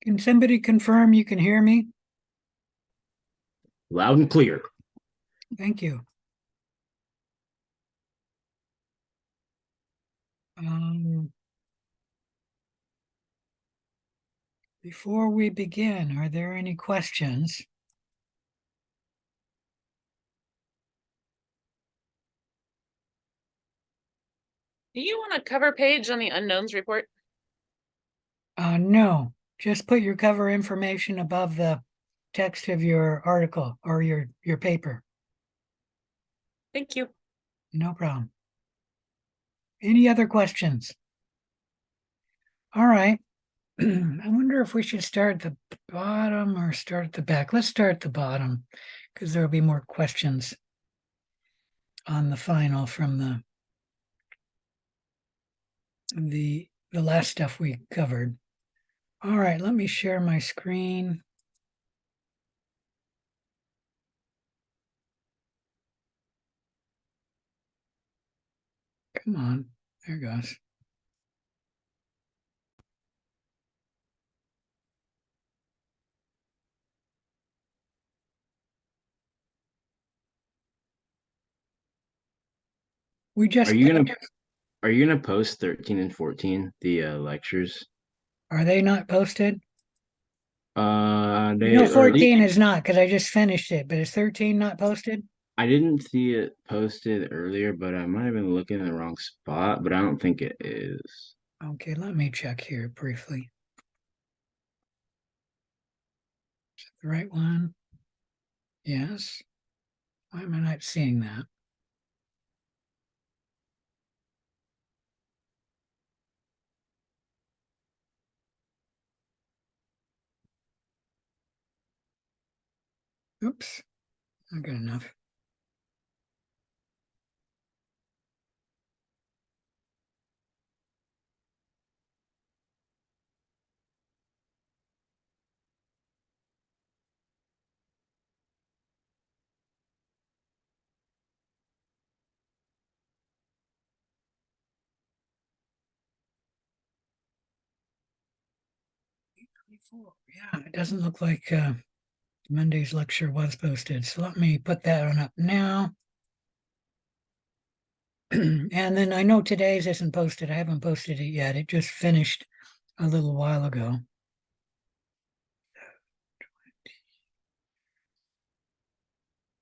Can somebody confirm you can hear me? Loud and clear. Thank you. Before we begin, are there any questions? Do you want a cover page on the unknowns report? No, just put your cover information above the text of your article or your paper. Thank you. No problem. Any other questions? All right. I wonder if we should start at the bottom or start at the back. Let's start at the bottom because there'll be more questions on the final from the last stuff we covered. All right, let me share my screen. Come on, there it goes. We just Are you gonna post 13 and 14, the lectures? Are they not posted? They No, or at least 14 is not because I just finished it, but is 13 not posted? I didn't see it posted earlier, but I might have been looking in the wrong spot, but I don't think it is. Okay, let me check here briefly. Is that the right one? Yes. Why am I not seeing that? Oops, not good enough. Yeah, it doesn't look like Monday's lecture was posted. So let me put that one up now. And then I know today's isn't posted. I haven't posted it yet. It just finished a little while ago.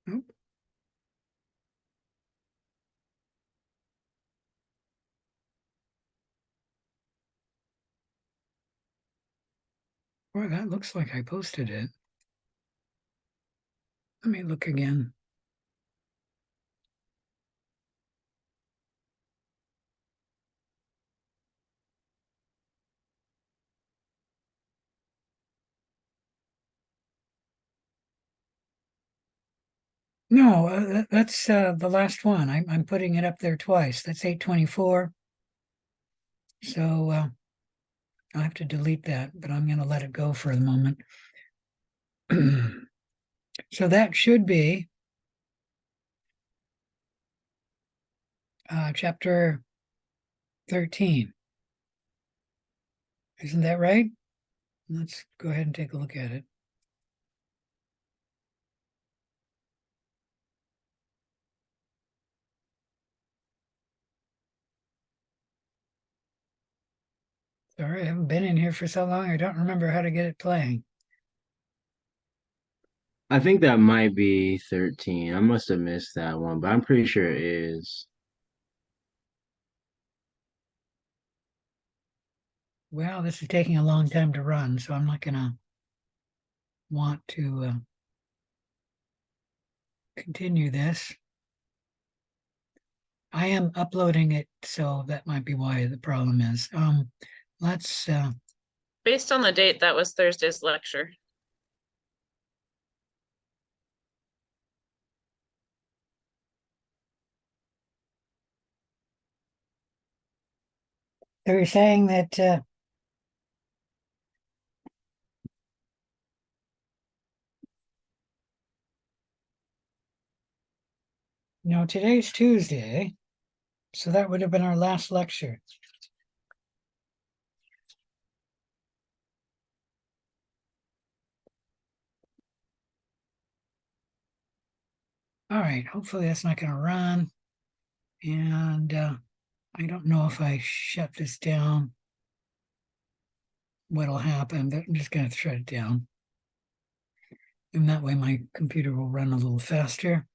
Nope. Boy, that looks like I posted it. Let me look again. No, that's the last one. I'm putting it up there twice. That's 824. So I'll have to delete that, but I'm going to let it go for the moment. So that should be chapter 13. Isn't that right? Let's go ahead and take a look at it. Sorry, I haven't been in here for so long. I don't remember how to get it playing. I think that might be 13. I must have missed that one, but I'm pretty sure it is. Well, this is taking a long time to run, so I'm not going to want to continue this. I am uploading it, so that might be why the problem is. Let's Based on the date, that was Thursday's lecture. they were saying that today's Tuesday, so that would have been our last lecture. All right, hopefully that's not going to run. And I don't know if I shut this down, what'll happen, but I'm just going to shut it down. And that way my computer will run a little faster.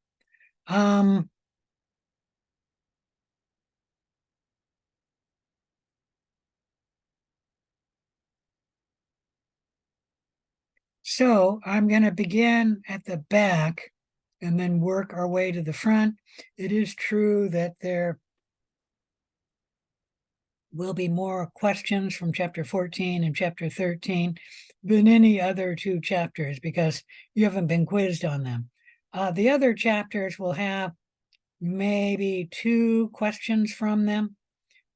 So I'm going to begin at the back and then work our way to the front. It is true that there will be more questions from chapter 14 and chapter 13 than any other two chapters because you haven't been quizzed on them. The other chapters will have maybe 2 questions from them.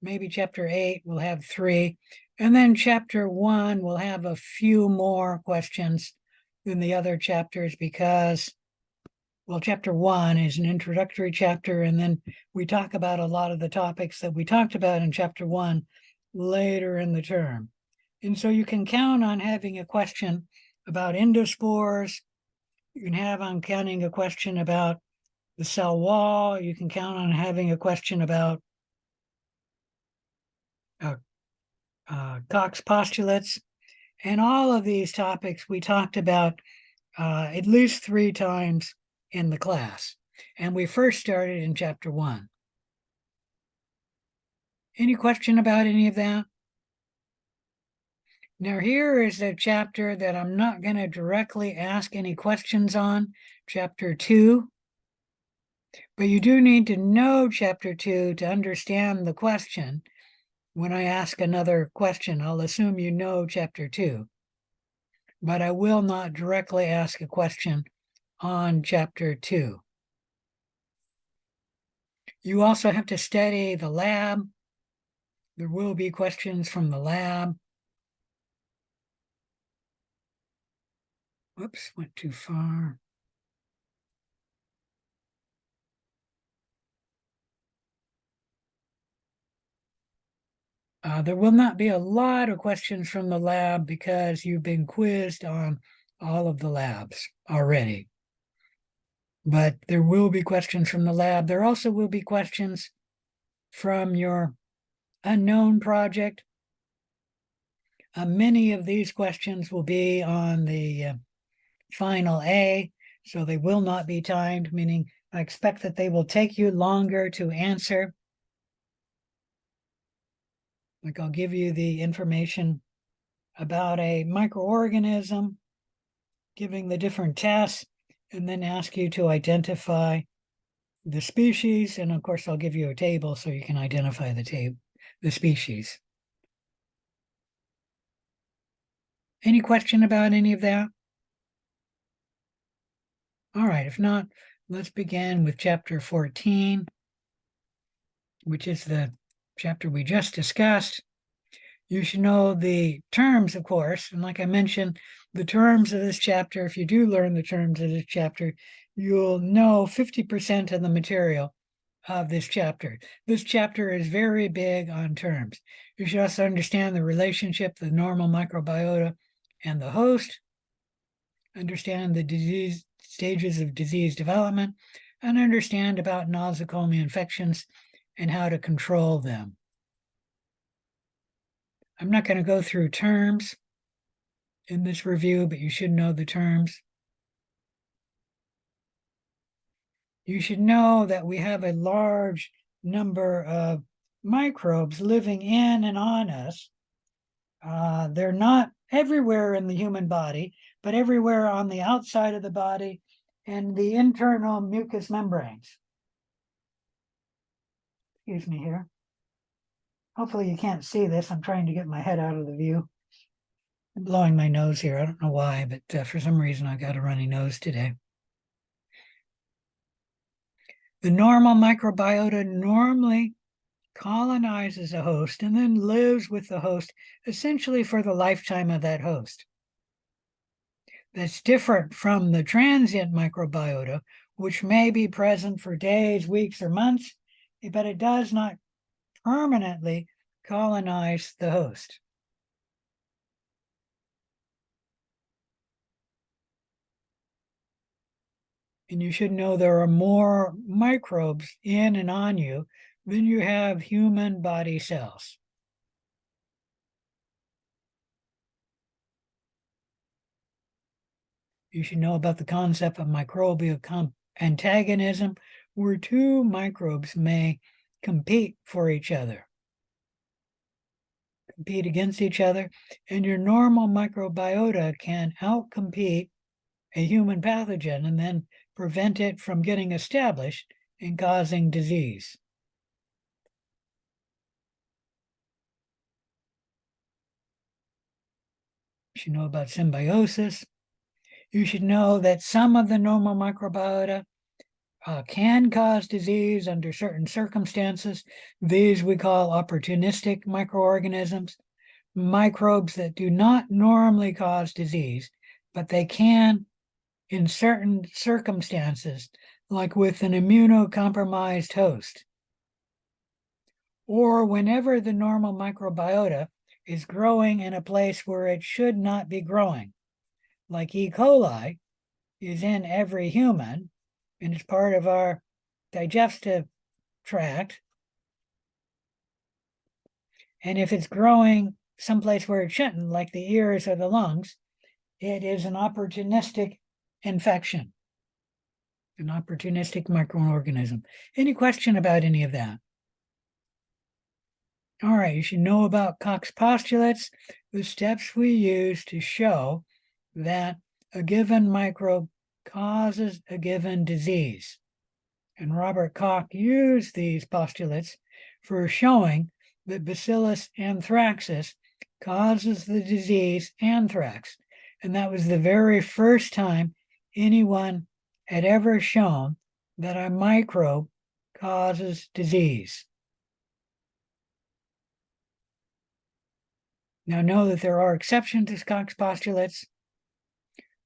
Maybe chapter 8 will have 3. And then chapter 1 will have a few more questions than the other chapters because, well, chapter 1 is an introductory chapter, and then we talk about a lot of the topics that we talked about in chapter 1 later in the term. And so you can count on having a question about endospores. You can have on counting a question about the cell wall. You can count on having a question about Cox postulates. And all of these topics we talked about at least 3 times in the class. And we first started in chapter 1. Any question about any of that? Now here is a chapter that I'm not going to directly ask any questions on, chapter 2. But you do need to know chapter 2 to understand the question. When I ask another question, I'll assume you know chapter 2. But I will not directly ask a question on chapter 2. You also have to study the lab. There will be questions from the lab. Whoops, went too far. There will not be a lot of questions from the lab because you've been quizzed on all of the labs already. But there will be questions from the lab. There also will be questions from your unknown project. Many of these questions will be on the final A, so they will not be timed, meaning I expect that they will take you longer to answer. Like I'll give you the information about a microorganism, giving the different tests, and then ask you to identify the species. And of course, I'll give you a table so you can identify the species. Any question about any of that? All right, if not, let's begin with chapter 14, which is the chapter we just discussed. You should know the terms, of course. And like I mentioned, the terms of this chapter, if you do learn the terms of this chapter, you'll know 50% of the material of this chapter. This chapter is very big on terms. You should also understand the relationship of the normal microbiota and the host, understand the disease stages of disease development, and understand about nosocomial infections and how to control them. I'm not going to go through terms in this review, but you should know the terms. You should know that we have a large number of microbes living in and on us. They're not everywhere in the human body, but everywhere on the outside of the body and the internal mucous membranes. Excuse me here. Hopefully you can't see this. I'm trying to get my head out of the view. I'm blowing my nose here. I don't know why, but for some reason I got a runny nose today. The normal microbiota normally colonizes a host and then lives with the host essentially for the lifetime of that host. That's different from the transient microbiota, which may be present for days, weeks, or months, but it does not permanently colonize the host. And you should know there are more microbes in and on you than you have human body cells. You should know about the concept of microbial antagonism, where two microbes may compete for each other, compete against each other, and your normal microbiota can outcompete a human pathogen and then prevent it from getting established and causing disease. You should know about symbiosis. You should know that some of the normal microbiota can cause disease under certain circumstances. These we call opportunistic microorganisms, microbes that do not normally cause disease, but they can in certain circumstances, like with an immunocompromised host, or whenever the normal microbiota is growing in a place where it should not be growing, like E. coli is in every human and it's part of our digestive tract. And if it's growing someplace where it shouldn't, like the ears or the lungs, it is an opportunistic infection, an opportunistic microorganism. Any question about any of that? All right, you should know about Koch's postulates, the steps we use to show that a given microbe causes a given disease. And Robert Koch used these postulates for showing that Bacillus anthracis causes the disease anthrax. And that was the very first time anyone had ever shown that a microbe causes disease. Now, know that there are exceptions to Koch's postulates.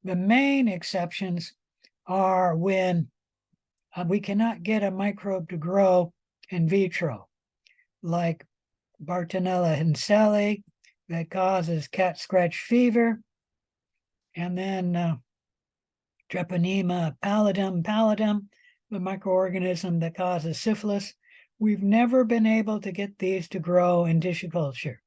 The main exceptions are when we cannot get a microbe to grow in vitro, like Bartonella henselae that causes cat scratch fever, and then Treponema pallidum, the microorganism that causes syphilis. We've never been able to get these to grow in tissue culture,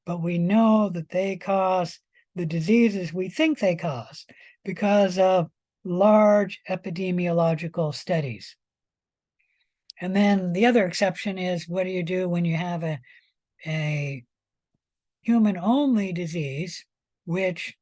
but we know that they cause the diseases we think they cause because of large epidemiological studies. And then the other exception is, what do you do when you have a human-only disease, which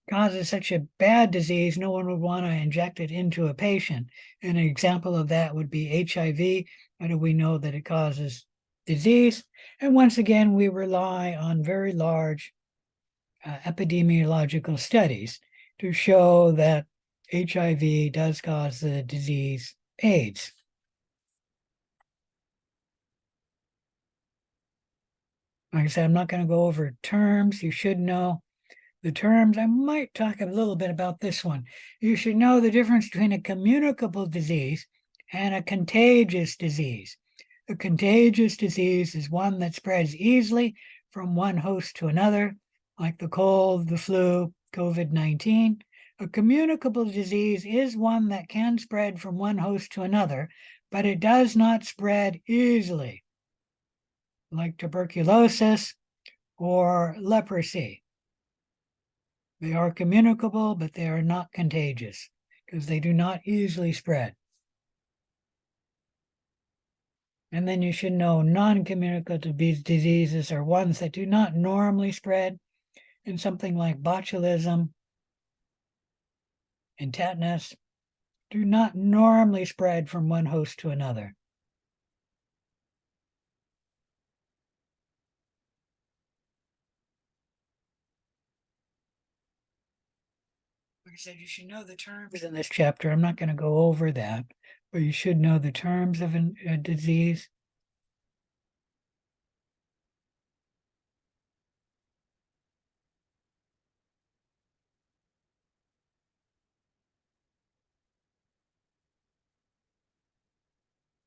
causes such a bad disease, no one would want to inject it into a patient. And an example of that would be HIV. How do we know that it causes disease? And once again, we rely on very large epidemiological studies to show that HIV does cause the disease AIDS. Like I said, I'm not going to go over terms. You should know the terms. I might talk a little bit about this one. You should know the difference between a communicable disease and a contagious disease. A contagious disease is one that spreads easily from one host to another, like the cold, the flu, COVID-19. A communicable disease is one that can spread from one host to another, but it does not spread easily, like tuberculosis or leprosy. They are communicable, but they are not contagious because they do not easily spread. And then you should know non-communicable diseases are ones that do not normally spread, and something like botulism and tetanus do not normally spread from one host to another. Like I said, you should know the terms in this chapter. I'm not going to go over that, but you should know the terms of a disease.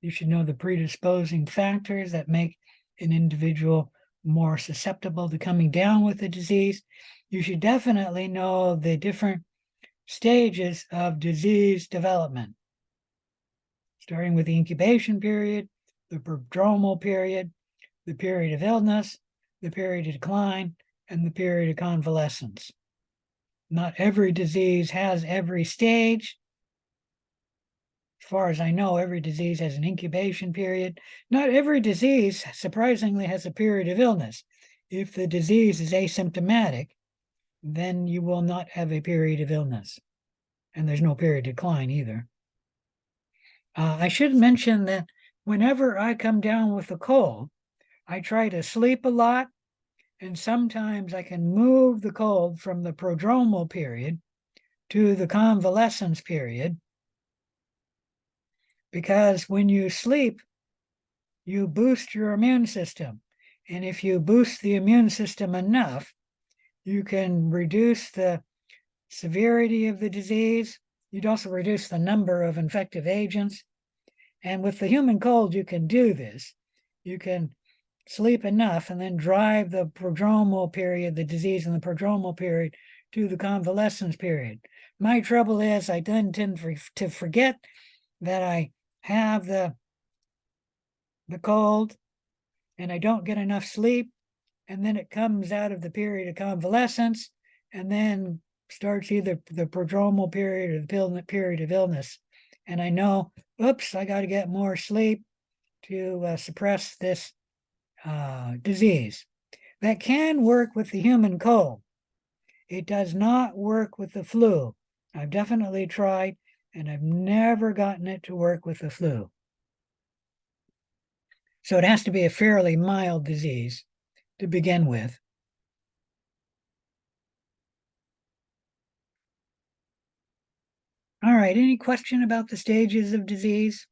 You should know the predisposing factors that make an individual more susceptible to coming down with the disease. You should definitely know the different stages of disease development, starting with the incubation period, the prodromal period, the period of illness, the period of decline, and the period of convalescence. Not every disease has every stage. As far as I know, every disease has an incubation period. Not every disease, surprisingly, has a period of illness. If the disease is asymptomatic, then you will not have a period of illness. And there's no period of decline either. I should mention that whenever I come down with a cold, I try to sleep a lot, and sometimes I can move the cold from the prodromal period to the convalescence period, because when you sleep, you boost your immune system. And if you boost the immune system enough, you can reduce the severity of the disease. You'd also reduce the number of infective agents. And with the human cold, you can do this. You can sleep enough and then drive the prodromal period, the disease in the prodromal period, to the convalescence period. My trouble is I then tend to forget that I have the cold and I don't get enough sleep, and then it comes out of the period of convalescence and then starts either the prodromal period or the period of illness. And I know, oops, I got to get more sleep to suppress this disease. That can work with the human cold. It does not work with the flu. I've definitely tried, and I've never gotten it to work with the flu. So it has to be a fairly mild disease to begin with. All right, any question about the stages of disease?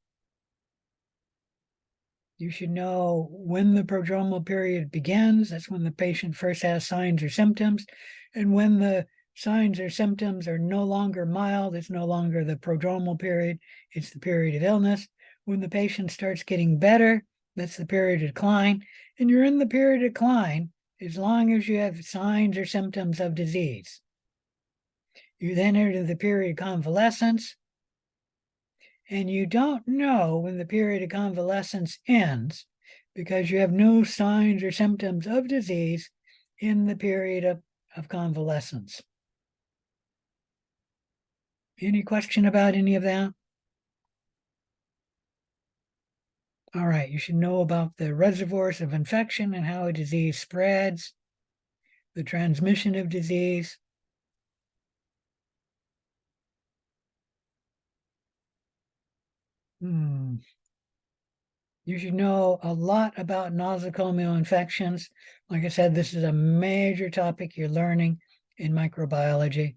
You should know when the prodromal period begins. That's when the patient first has signs or symptoms. And when the signs or symptoms are no longer mild, it's no longer the prodromal period, it's the period of illness. When the patient starts getting better, that's the period of decline. And you're in the period of decline as long as you have signs or symptoms of disease. You then enter the period of convalescence, and you don't know when the period of convalescence ends because you have no signs or symptoms of disease in the period of convalescence. Any question about any of that? All right, you should know about the reservoirs of infection and how a disease spreads, the transmission of disease. You should know a lot about nosocomial infections. Like I said, this is a major topic you're learning in microbiology.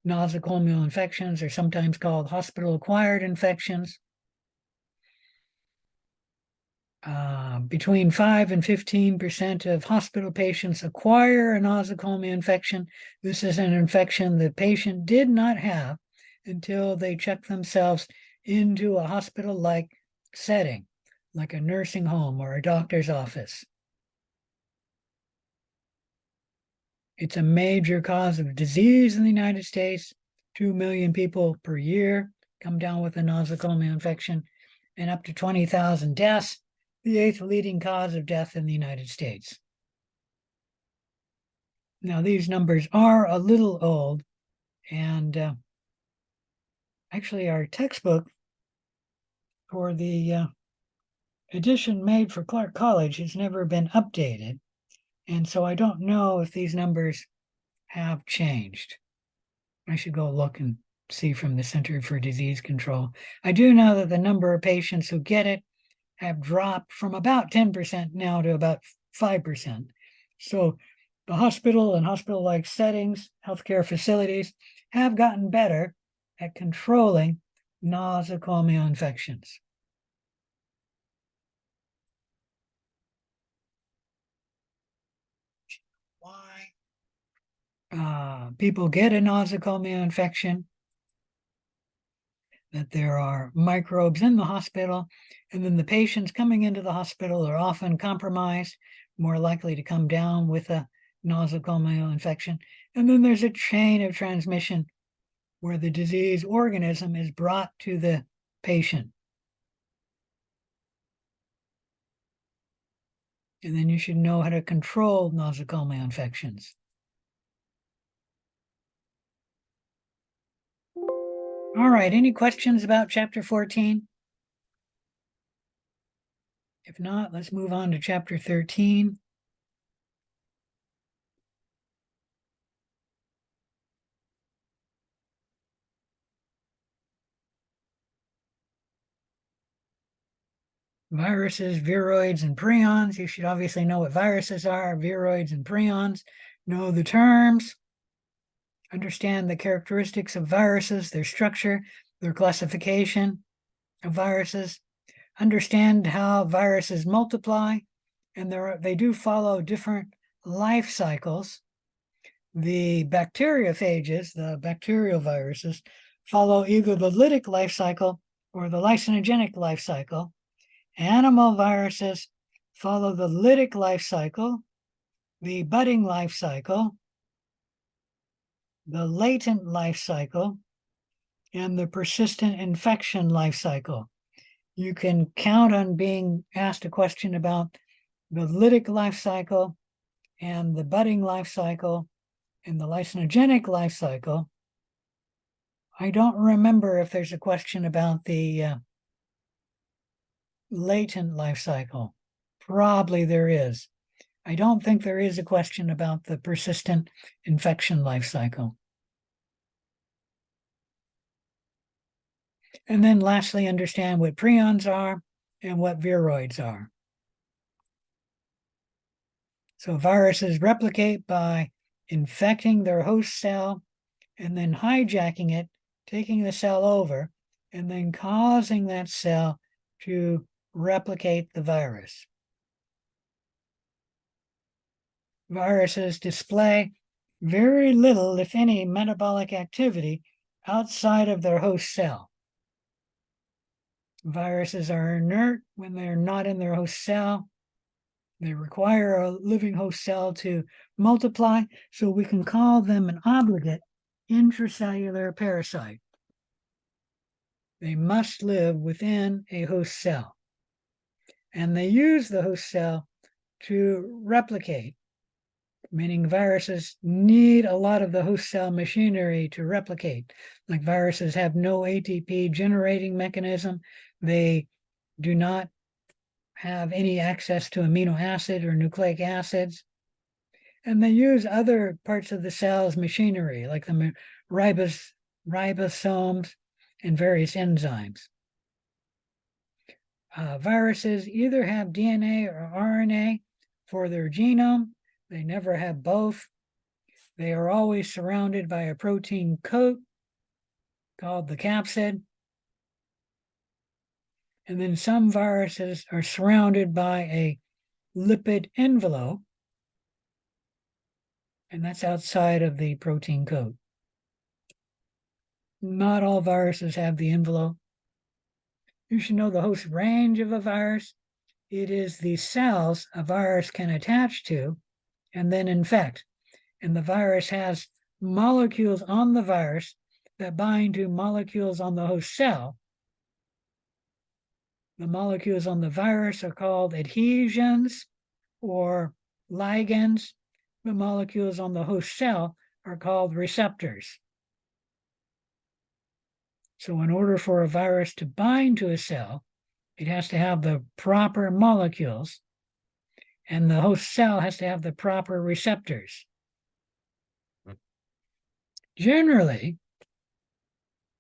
Nosocomial infections are sometimes called hospital-acquired infections. Between 5 and 15% of hospital patients acquire a nosocomial infection. This is an infection the patient did not have until they checked themselves into a hospital-like setting, like a nursing home or a doctor's office. It's a major cause of disease in the United States. 2 million people per year come down with a nosocomial infection, and up to 20,000 deaths, the 8th leading cause of death in the United States. Now, these numbers are a little old, and actually our textbook for the edition made for Clark College has never been updated. And so I don't know if these numbers have changed. I should go look and see from the Center for Disease Control. I do know that the number of patients who get it have dropped from about 10% now to about 5%. So the hospital and hospital-like settings, healthcare facilities have gotten better at controlling nosocomial infections. Why people get a nosocomial infection, that there are microbes in the hospital, and then the patients coming into the hospital are often compromised more likely to come down with a nosocomial infection. And then there's a chain of transmission where the disease organism is brought to the patient. And then you should know how to control nosocomial infections. All right, any questions about chapter 14? If not, let's move on to chapter 13. Viruses, viroids, and prions. You should obviously know what viruses are, viroids, and prions. Know the terms. Understand the characteristics of viruses, their structure, their classification of viruses. Understand how viruses multiply, and they do follow different life cycles. The bacteriophages, the bacterial viruses, follow either the lytic life cycle or the lysogenic life cycle. Animal viruses follow the lytic life cycle, the budding life cycle, the latent life cycle, and the persistent infection life cycle. You can count on being asked a question about the lytic life cycle and the budding life cycle and the lysogenic life cycle. I don't remember if there's a question about the latent life cycle. Probably there is. I don't think there is a question about the persistent infection life cycle. And then lastly, understand what prions are and what viroids are. So viruses replicate by infecting their host cell and then hijacking it, taking the cell over, and then causing that cell to replicate the virus. Viruses display very little, if any, metabolic activity outside of their host cell. Viruses are inert when they're not in their host cell. They require a living host cell to multiply, so we can call them an obligate intracellular parasite. They must live within a host cell. And they use the host cell to replicate, meaning viruses need a lot of the host cell machinery to replicate. Like viruses have no ATP generating mechanism. They do not have any access to amino acid or nucleic acids. And they use other parts of the cell's machinery, like the ribosomes and various enzymes. Viruses either have DNA or RNA for their genome. They never have both. They are always surrounded by a protein coat called the capsid. And then some viruses are surrounded by a lipid envelope, and that's outside of the protein coat. Not all viruses have the envelope. You should know the host range of a virus. It is the cells a virus can attach to and then infect. And the virus has molecules on the virus that bind to molecules on the host cell. The molecules on the virus are called adhesions or ligands. The molecules on the host cell are called receptors. So in order for a virus to bind to a cell, it has to have the proper molecules, and the host cell has to have the proper receptors. Generally,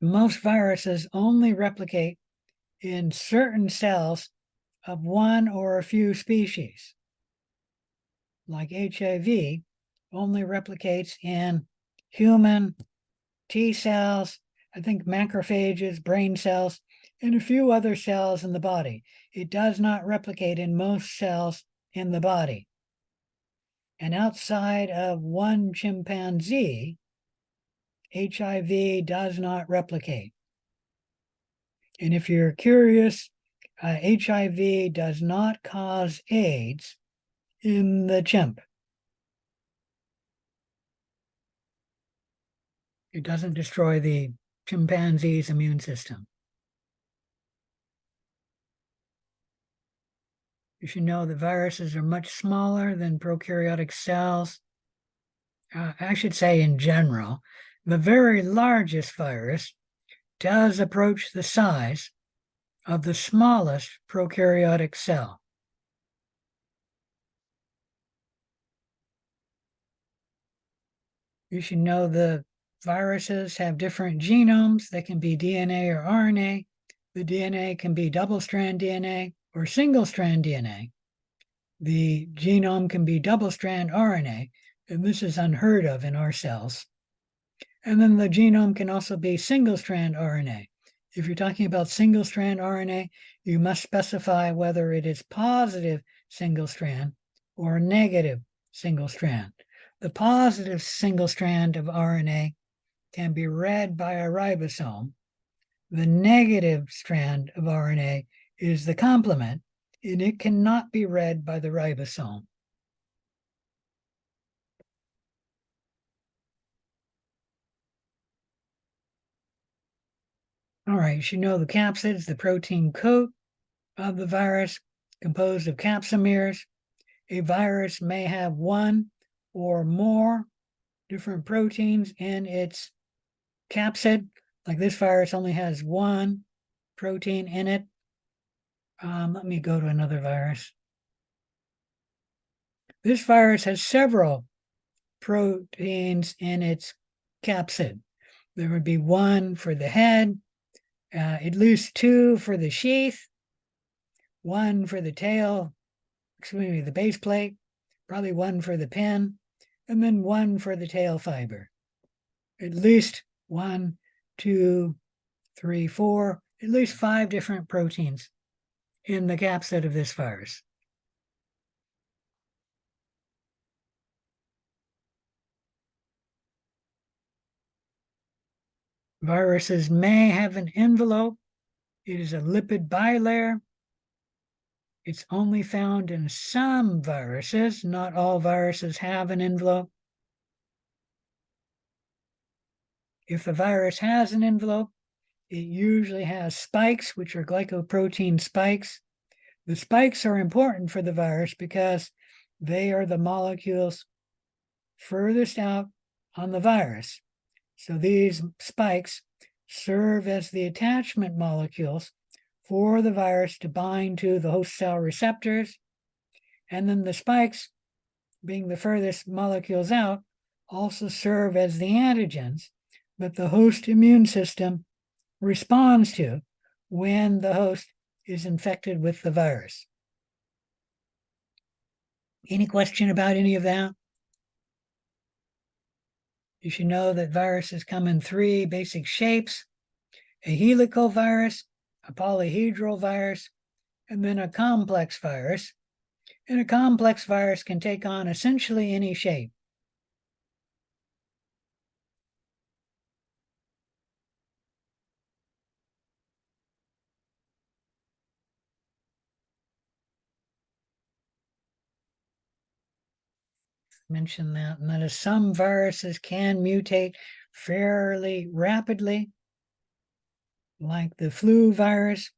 most viruses only replicate in certain cells of one or a few species. Like HIV, only replicates in human T cells, I think macrophages, brain cells, and a few other cells in the body. It does not replicate in most cells in the body. And outside of one chimpanzee, HIV does not replicate. And if you're curious, HIV does not cause AIDS. in the chimp. It doesn't destroy the chimpanzee's immune system. You should know that viruses are much smaller than prokaryotic cells. I should say in general, the very largest virus does approach the size of the smallest prokaryotic cell. You should know the viruses have different genomes. They can be DNA or RNA. The DNA can be double-strand DNA or single-strand DNA. The genome can be double-strand RNA, and this is unheard of in our cells. And then the genome can also be single-strand RNA. If you're talking about single-strand RNA, you must specify whether it is positive single-strand or negative single-strand. The positive single-strand of RNA can be read by a ribosome. The negative strand of RNA is the complement, and it cannot be read by the ribosome. All right, you should know the capsids, the protein coat of the virus, composed of capsomeres. A virus may have one or more different proteins in its capsid. Like this virus only has one protein in it. Let me go to another virus. This virus has several proteins in its capsid. There would be one for the head, at least two for the sheath, one for the tail, the base plate, probably one for the pin, and then one for the tail fiber. At least 1, 2, 3, 4, at least 5 different proteins in the capsid of this virus. Viruses may have an envelope. It is a lipid bilayer. It's only found in some viruses. Not all viruses have an envelope. If the virus has an envelope, it usually has spikes, which are glycoprotein spikes. The spikes are important for the virus because they are the molecules furthest out on the virus. So these spikes serve as the attachment molecules for the virus to bind to the host cell receptors. And then the spikes, being the furthest molecules out, also serve as the antigens that the host immune system responds to when the host is infected with the virus. Any question about any of that? You should know that viruses come in 3 basic shapes: a helicovirus, a polyhedral virus, and then a complex virus. And a complex virus can take on essentially any shape. Mention that, and that is some viruses can mutate fairly rapidly, like the flu virus.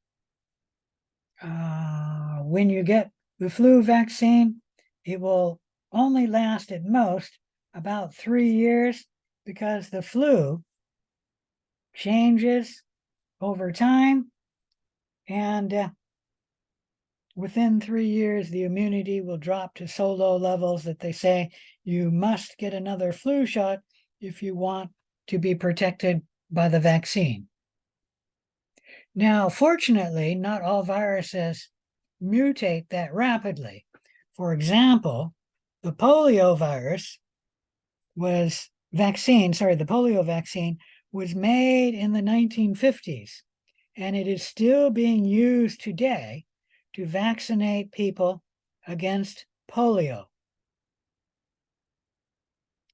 When you get the flu vaccine, it will only last at most about 3 years because the flu changes over time, and within 3 years, the immunity will drop to so low levels that they say you must get another flu shot if you want to be protected by the vaccine. Now, fortunately, not all viruses mutate that rapidly. For example, the polio vaccine was made in the 1950s, and it is still being used today to vaccinate people against polio.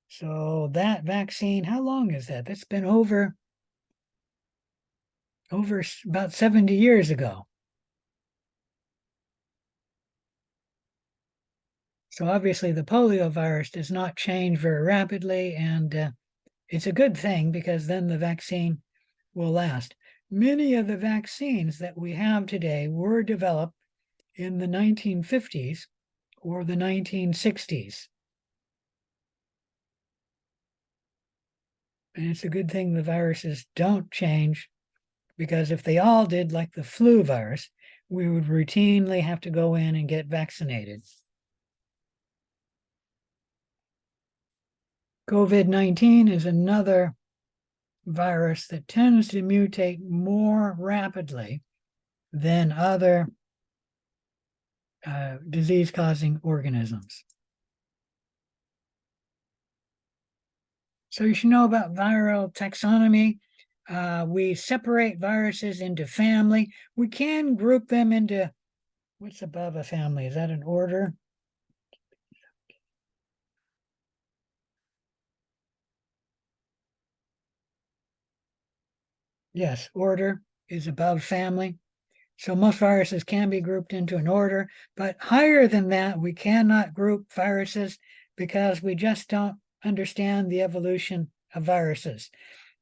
So that vaccine, how long is that? That's been over about 70 years ago. So obviously the polio virus does not change very rapidly, and it's a good thing because then the vaccine will last. Many of the vaccines that we have today were developed in the 1950s or the 1960s. And it's a good thing the viruses don't change, because if they all did like the flu virus, we would routinely have to go in and get vaccinated. COVID-19 is another virus that tends to mutate more rapidly than other disease-causing organisms. So you should know about viral taxonomy. We separate viruses into family. We can group them into, what's above a family? Is that an order? Yes, order is above family. So most viruses can be grouped into an order, but higher than that, we cannot group viruses because we just don't understand the evolution of viruses.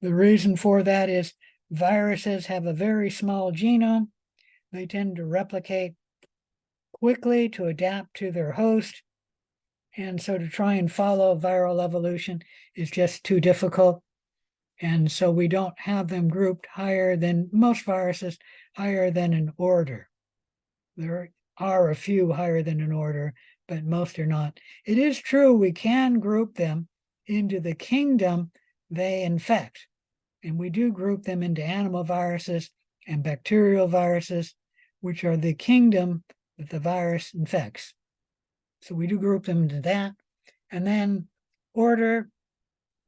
The reason for that is viruses have a very small genome. They tend to replicate quickly to adapt to their host. And so to try and follow viral evolution is just too difficult. And so we don't have them grouped higher than most viruses, higher than an order. There are a few higher than an order, but most are not. It is true we can group them into the kingdom they infect. And we do group them into animal viruses and bacterial viruses, which are the kingdom that the virus infects. So we do group them into that. And then order,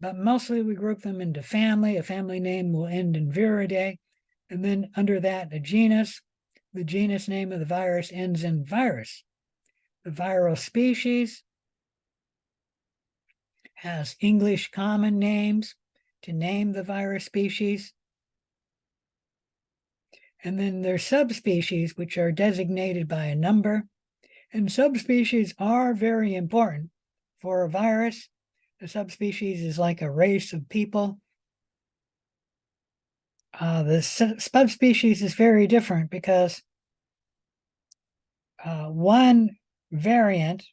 but mostly we group them into family. A family name will end in viridae. And then under that, a genus. The genus name of the virus ends in virus. The viral species has English common names to name the virus species. And then there's subspecies, which are designated by a number. And subspecies are very important for a virus. A subspecies is like a race of people. The subspecies is very different because one variant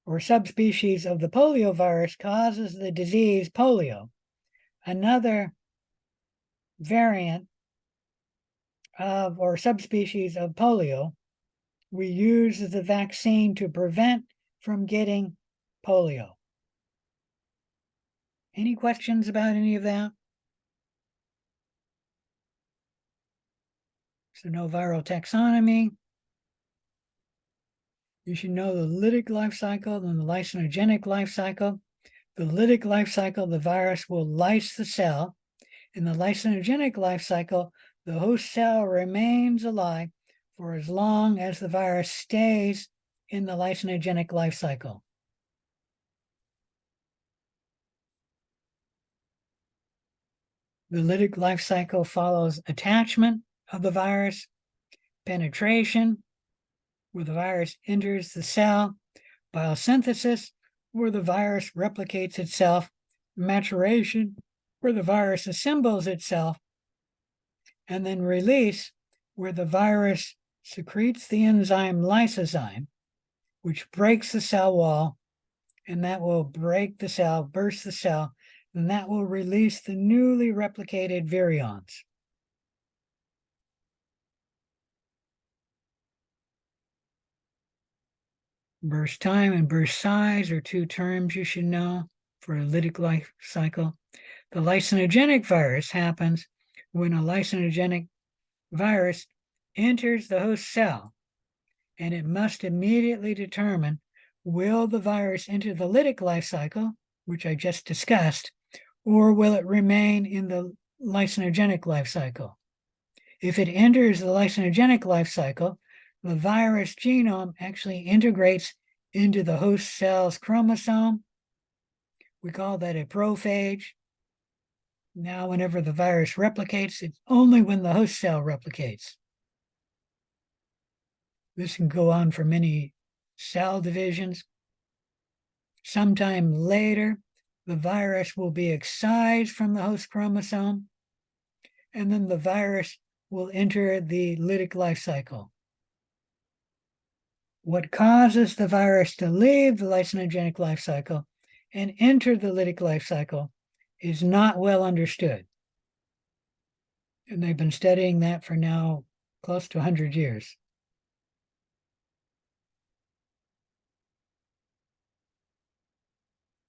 or subspecies of the polio virus causes the disease polio. Another variant of or subspecies of polio we use as a vaccine to prevent from getting polio. Any questions about any of that? So no viral taxonomy. You should know the lytic life cycle and the lysogenic life cycle. The lytic life cycle, the virus will lyse the cell. In the lysogenic life cycle, the host cell remains alive for as long as the virus stays in the lysogenic life cycle. The lytic life cycle follows attachment of the virus, penetration, where the virus enters the cell, biosynthesis, where the virus replicates itself, maturation, where the virus assembles itself, and then release, where the virus secretes the enzyme lysozyme, which breaks the cell wall, and that will break the cell, burst the cell, and that will release the newly replicated virions. Burst time and burst size are two terms you should know for a lytic life cycle. The lysogenic virus happens when a lysogenic virus enters the host cell, and it must immediately determine, will the virus enter the lytic life cycle, which I just discussed, or will it remain in the lysogenic life cycle? If it enters the lysogenic life cycle, the virus genome actually integrates into the host cell's chromosome. We call that a prophage. Now, whenever the virus replicates, it's only when the host cell replicates. This can go on for many cell divisions. Sometime later, the virus will be excised from the host chromosome, and then the virus will enter the lytic life cycle. What causes the virus to leave the lysogenic life cycle and enter the lytic life cycle is not well understood. And they've been studying that for now close to 100 years.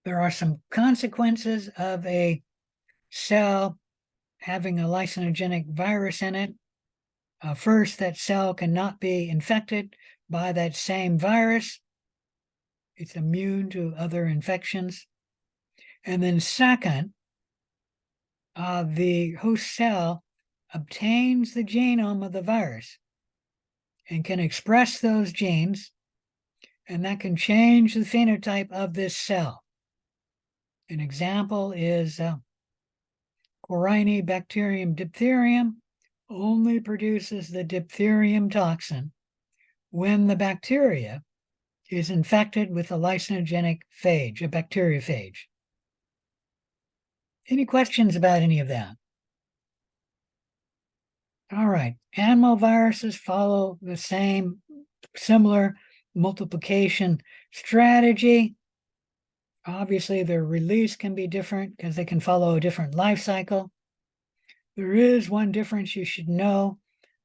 There are some consequences of a cell having a lysogenic virus in it. First, that cell cannot be infected by that same virus. It's immune to other infections. And then second, the host cell obtains the genome of the virus and can express those genes, and that can change the phenotype of this cell. An example is Corynebacterium diphtherium only produces the diphtherium toxin when the bacteria is infected with a lysogenic phage, a bacteriophage. Any questions about any of that? All right, animal viruses follow the same similar multiplication strategy. Obviously, their release can be different because they can follow a different life cycle. There is one difference you should know,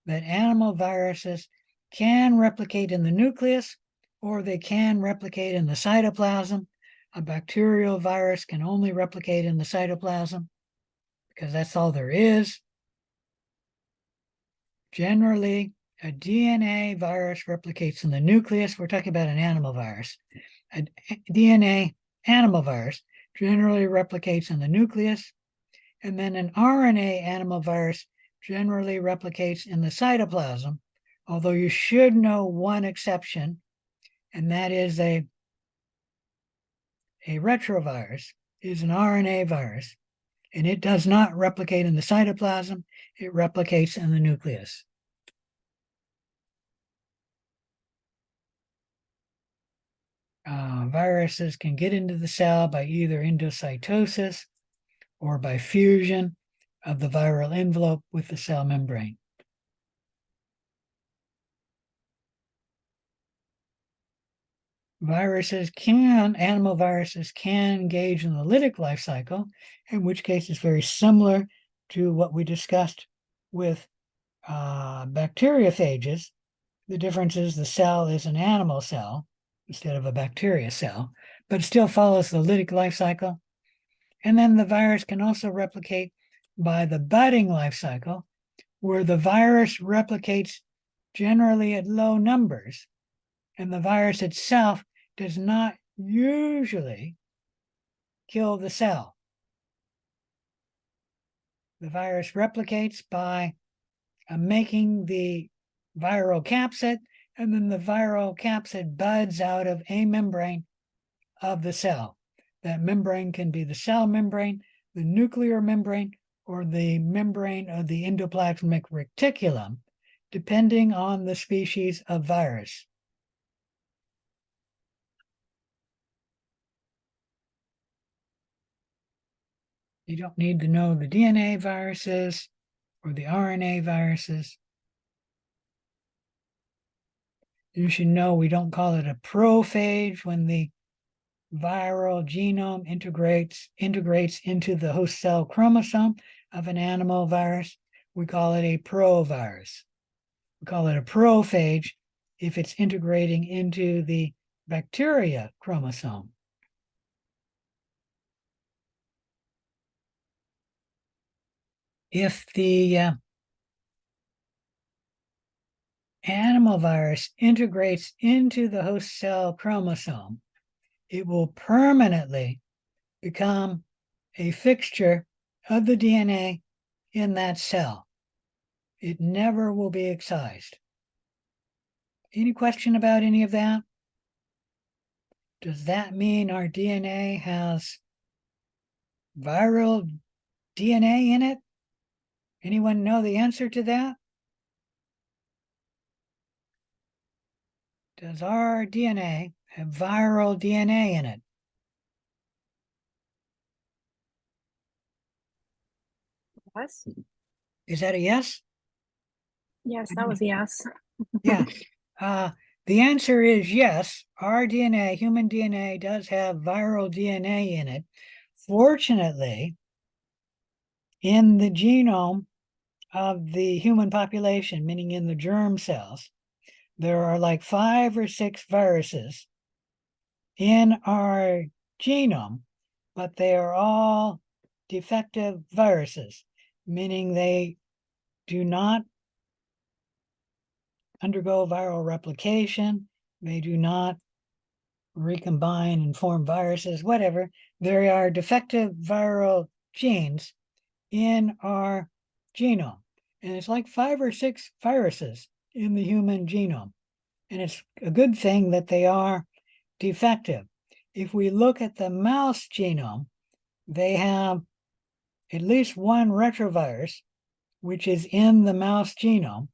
that animal viruses can replicate in the nucleus or they can replicate in the cytoplasm. A bacterial virus can only replicate in the cytoplasm because that's all there is. Generally, a DNA virus replicates in the nucleus. We're talking about an animal virus. A DNA animal virus generally replicates in the nucleus, and then an RNA animal virus generally replicates in the cytoplasm, although you should know one exception, and that is a retrovirus is an RNA virus, and it does not replicate in the cytoplasm, it replicates in the nucleus. Viruses can get into the cell by either endocytosis or by fusion of the viral envelope with the cell membrane. Animal viruses can engage in the lytic life cycle, in which case it's very similar to what we discussed with bacteriophages. The difference is the cell is an animal cell instead of a bacteria cell, but it still follows the lytic life cycle. And then the virus can also replicate by the budding life cycle, where the virus replicates generally at low numbers, and the virus itself does not usually kill the cell. The virus replicates by making the viral capsid, and then the viral capsid buds out of a membrane of the cell. That membrane can be the cell membrane, the nuclear membrane, or the membrane of the endoplasmic reticulum, depending on the species of virus. You don't need to know the DNA viruses or the RNA viruses. You should know we don't call it a prophage when the viral genome integrates into the host cell chromosome of an animal virus. We call it a provirus. We call it a prophage if it's integrating into the bacteria chromosome. If the animal virus integrates into the host cell chromosome, it will permanently become a fixture of the DNA in that cell. It never will be excised. Any question about any of that? Does that mean our DNA has viral DNA in it? Anyone know the answer to that? Does our DNA have viral DNA in it? Yes. Is that a yes? Yes, that was a yes. Yeah. The answer is yes. Our DNA, human DNA, does have viral DNA in it. Fortunately, in the genome of the human population, meaning in the germ cells, there are like 5 or 6 viruses in our genome, but they are all defective viruses, meaning they do not undergo viral replication. They do not recombine and form viruses, whatever. There are defective viral genes in our genome. And it's like 5 or 6 viruses in the human genome. And it's a good thing that they are defective. If we look at the mouse genome, they have at least one retrovirus, which is in the mouse genome.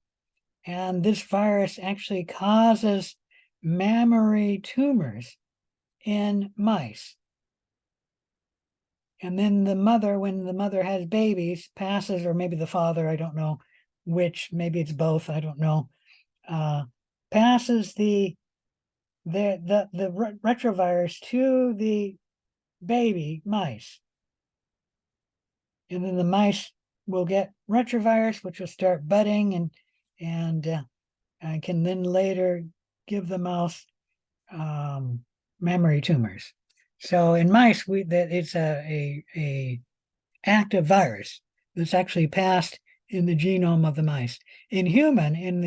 And this virus actually causes mammary tumors in mice. And then the mother, when the mother has babies, passes, or maybe the father, I don't know which, maybe it's both, I don't know, passes the retrovirus to the baby mice. And then the mice will get retrovirus, which will start budding and can then later give the mouse mammary tumors. So in mice, it's a active virus that's actually passed in the genome of the mice. In the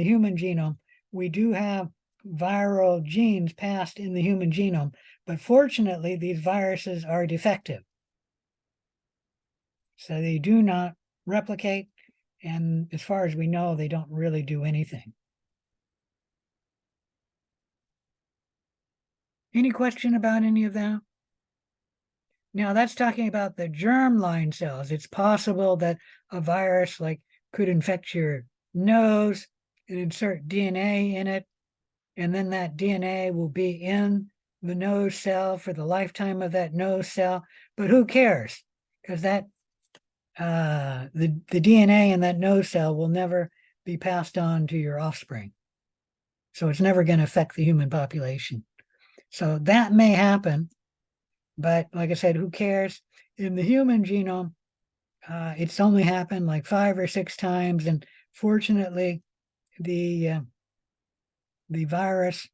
human genome, we do have viral genes passed in the human genome, but fortunately, these viruses are defective. So they do not replicate, and as far as we know, they don't really do anything. Any question about any of that? Now that's talking about the germline cells. It's possible that a virus could infect your nose and insert DNA in it, and then that DNA will be in the nose cell for the lifetime of that nose cell. But who cares? Because that the DNA in that nose cell will never be passed on to your offspring. So it's never going to affect the human population. So that may happen, but like I said, who cares? In the human genome, it's only happened like 5 or 6 times, and fortunately, the virus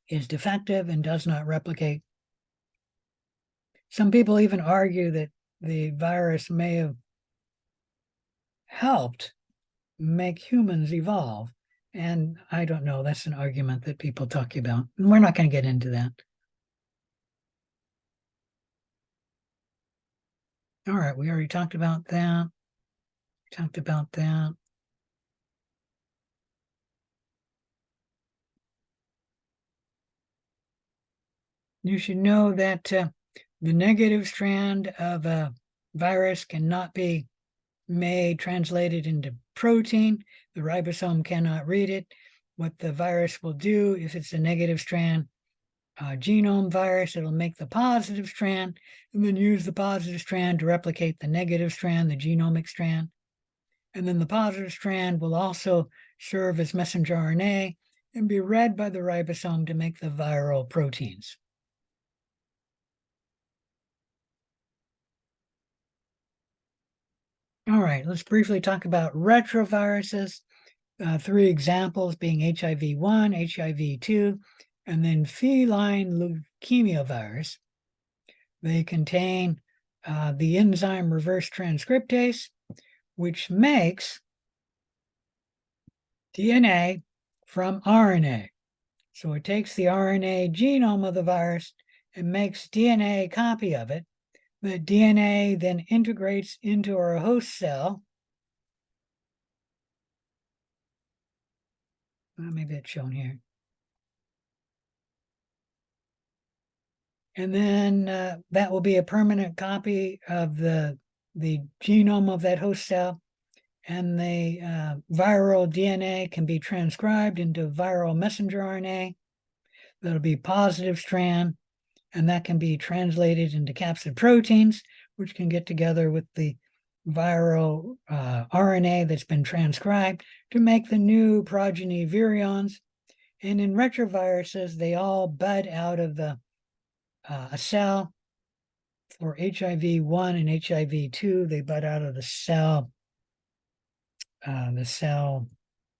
is defective and does not replicate. Some people even argue that the virus may have helped make humans evolve. And I don't know, that's an argument that people talk about. And we're not going to get into that. All right, we already talked about that. You should know that the negative strand of a virus cannot be translated into protein. The ribosome cannot read it. What the virus will do, if it's a negative strand genome virus, it'll make the positive strand and then use the positive strand to replicate the negative strand, the genomic strand. And then the positive strand will also serve as messenger RNA and be read by the ribosome to make the viral proteins. All right, let's briefly talk about retroviruses. 3 examples being HIV-1, HIV-2, and then feline leukemia virus. They contain the enzyme reverse transcriptase, which makes DNA from RNA. So it takes the RNA genome of the virus and makes DNA copy of it. The DNA then integrates into our host cell. Maybe it's shown here. And then that will be a permanent copy of the genome of that host cell. And the viral DNA can be transcribed into viral messenger RNA. That'll be positive strand, and that can be translated into capsid proteins, which can get together with the viral RNA that's been transcribed to make the new progeny virions. And in retroviruses, they all bud out of the a cell. For HIV-1 and HIV-2, they bud out of the cell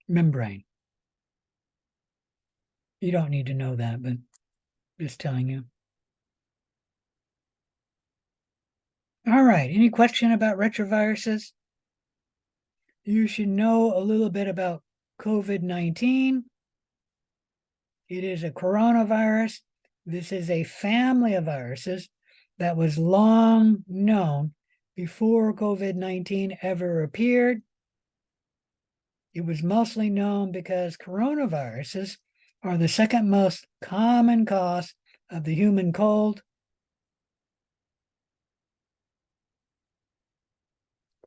membrane. You don't need to know that, but just telling you. All right, any question about retroviruses? You should know a little bit about COVID-19. It is a coronavirus. This is a family of viruses that was long known before COVID-19 ever appeared. It was mostly known because coronaviruses are the second most common cause of the human cold.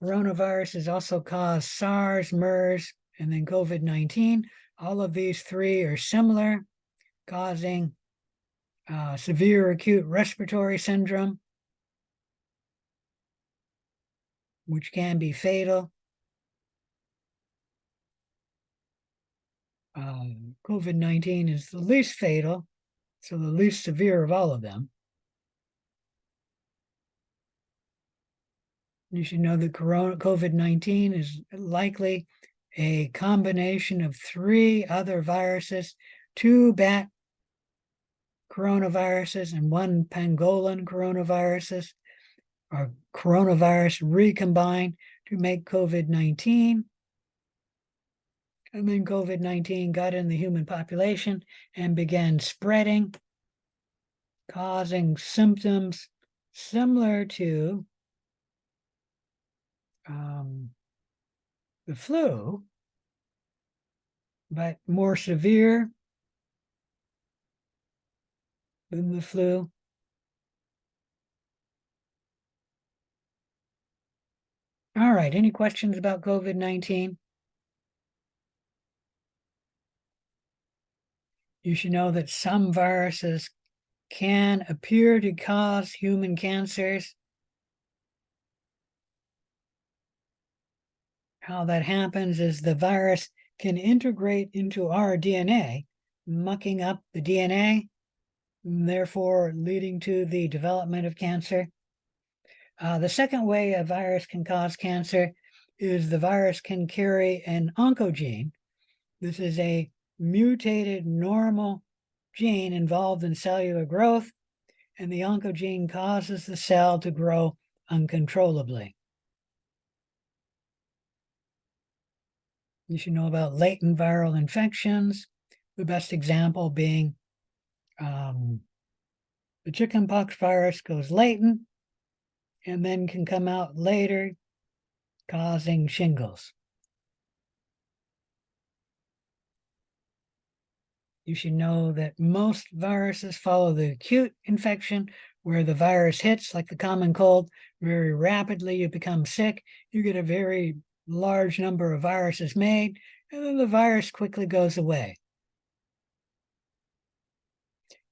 Coronaviruses also cause SARS, MERS, and then COVID-19. All of these three are similar, causing severe acute respiratory syndrome, which can be fatal. COVID-19 is the least fatal, so the least severe of all of them. You should know that COVID-19 is likely a combination of 3 other viruses, 2 bat coronaviruses and 1 pangolin coronaviruses, or coronavirus recombined to make COVID-19. And then COVID-19 got in the human population and began spreading, causing symptoms similar to the flu, but more severe than the flu. All right, any questions about COVID-19? You should know that some viruses can appear to cause human cancers. How that happens is the virus can integrate into our DNA, mucking up the DNA, therefore leading to the development of cancer. The second way a virus can cause cancer is the virus can carry an oncogene. This is a mutated normal gene involved in cellular growth, and the oncogene causes the cell to grow uncontrollably. You should know about latent viral infections, the best example being the chickenpox virus goes latent and then can come out later, causing shingles. You should know that most viruses follow the acute infection, where the virus hits, like the common cold, very rapidly. You become sick. You get a very large number of viruses made, and then the virus quickly goes away.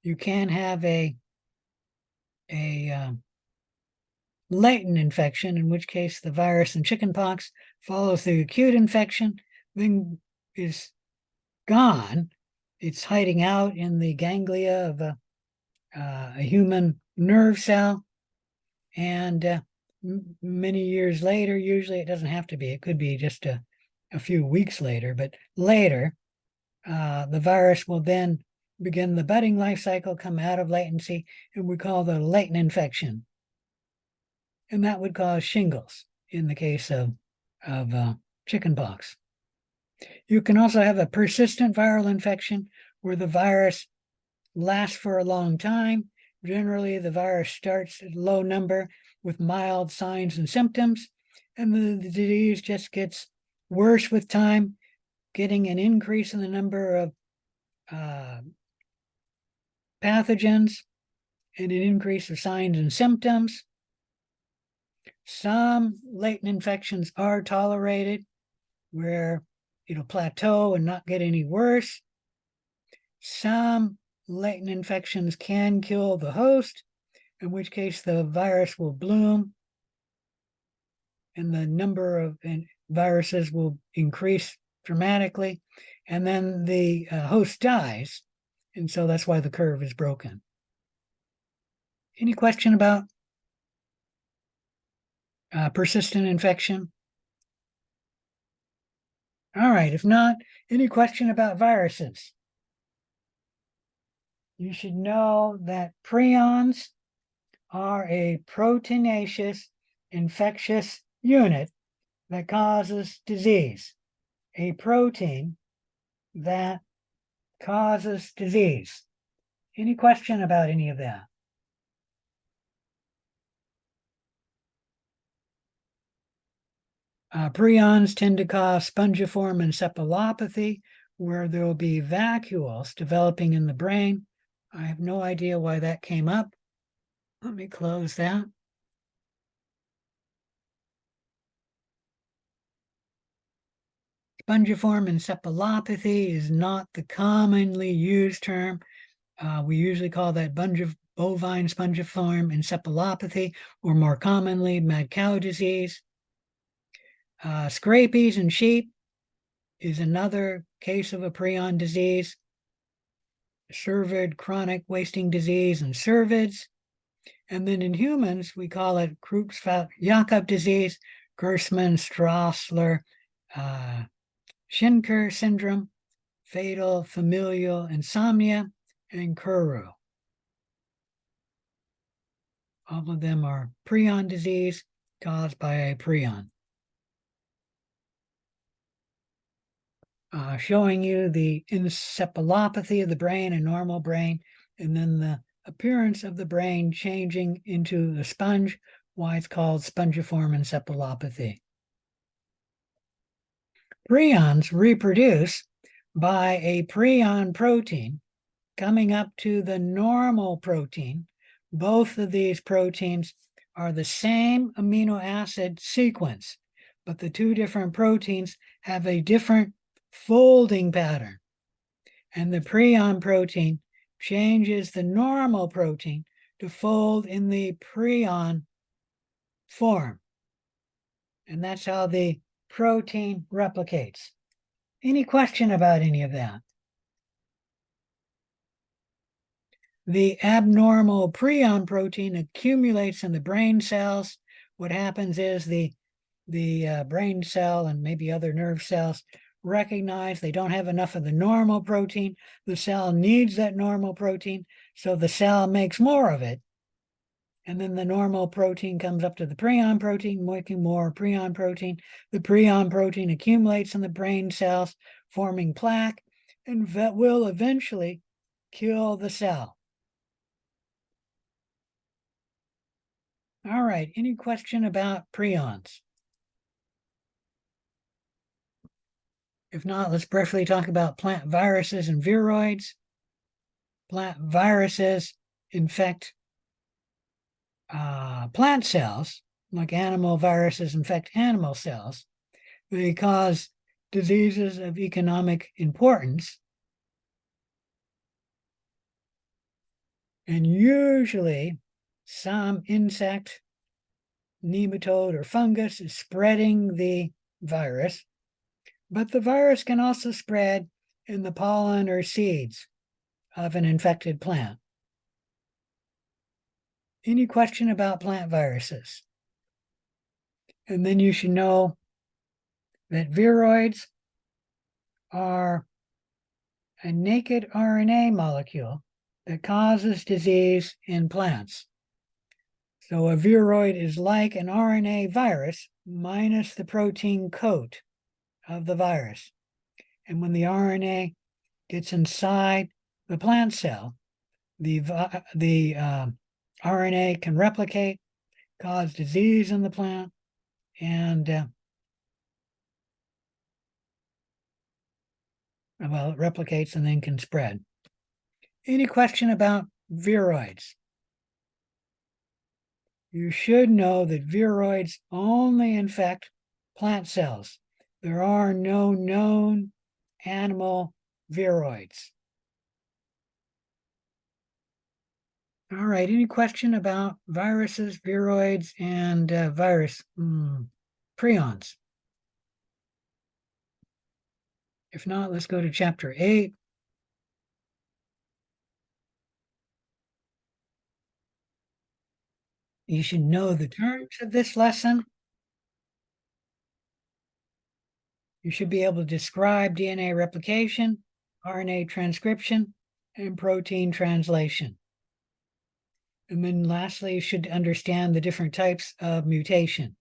You can have a latent infection, in which case the virus in chickenpox follows the acute infection, then is gone. It's hiding out in the ganglia of a human nerve cell, and many years later, usually it doesn't have to be, it could be just a few weeks later, but later, the virus will then begin the budding life cycle, come out of latency, and we call the latent infection. And that would cause shingles in the case of chickenpox. You can also have a persistent viral infection where the virus lasts for a long time. Generally, the virus starts at a low number with mild signs and symptoms, and the disease just gets worse with time, getting an increase in the number of pathogens and an increase of signs and symptoms. Some latent infections are tolerated, where it'll plateau and not get any worse. Some latent infections can kill the host, in which case the virus will bloom. and the number of viruses will increase dramatically, and then the host dies, and so that's why the curve is broken. Any question about persistent infection? All right, if not, any question about viruses? You should know that prions are a proteinaceous infectious unit that causes disease. A protein that causes disease. Any question about any of that? Prions tend to cause spongiform encephalopathy, where there will be vacuoles developing in the brain. I have no idea why that came up. Let me close that. Spongiform encephalopathy is not the commonly used term. We usually call that bovine spongiform encephalopathy, or more commonly, mad cow disease. Scabies in sheep is another case of a prion disease. Cervid chronic wasting disease and cervids. And then in humans, we call it Creutzfeldt-Jakob disease, Gerstmann-Straussler, Schenker syndrome, fatal familial insomnia, and Kuru. All of them are prion disease caused by a prion. Showing you the encephalopathy of the brain, a normal brain, and then the appearance of the brain changing into a sponge, why it's called spongiform encephalopathy. Prions reproduce by a prion protein coming up to the normal protein. Both of these proteins are the same amino acid sequence, but the two different proteins have a different folding pattern. And the prion protein changes the normal protein to fold in the prion form. And that's how the protein replicates. Any question about any of that? The abnormal prion protein accumulates in the brain cells. What happens is the brain cell and maybe other nerve cells recognize they don't have enough of the normal protein. The cell needs that normal protein, so the cell makes more of it. And then the normal protein comes up to the prion protein, making more prion protein. The prion protein accumulates in the brain cells, forming plaque, and that will eventually kill the cell. All right, any question about prions? If not, let's briefly talk about plant viruses and viroids. Plant viruses infect plant cells, like animal viruses infect animal cells. They cause diseases of economic importance. And usually some insect, nematode, or fungus is spreading the virus, but the virus can also spread in the pollen or seeds of an infected plant. Any question about plant viruses? And then you should know that viroids are a naked RNA molecule that causes disease in plants. So a viroid is like an RNA virus minus the protein coat of the virus. And when the RNA gets inside the plant cell, the RNA can replicate, cause disease in the plant, and well, it replicates and then can spread. Any question about viroids? You should know that viroids only infect plant cells. There are no known animal viroids. All right, any question about viruses, viroids, and virus? prions? If not, let's go to chapter 8. You should know the terms of this lesson. You should be able to describe DNA replication, RNA transcription, and protein translation. And then lastly, you should understand the different types of mutation.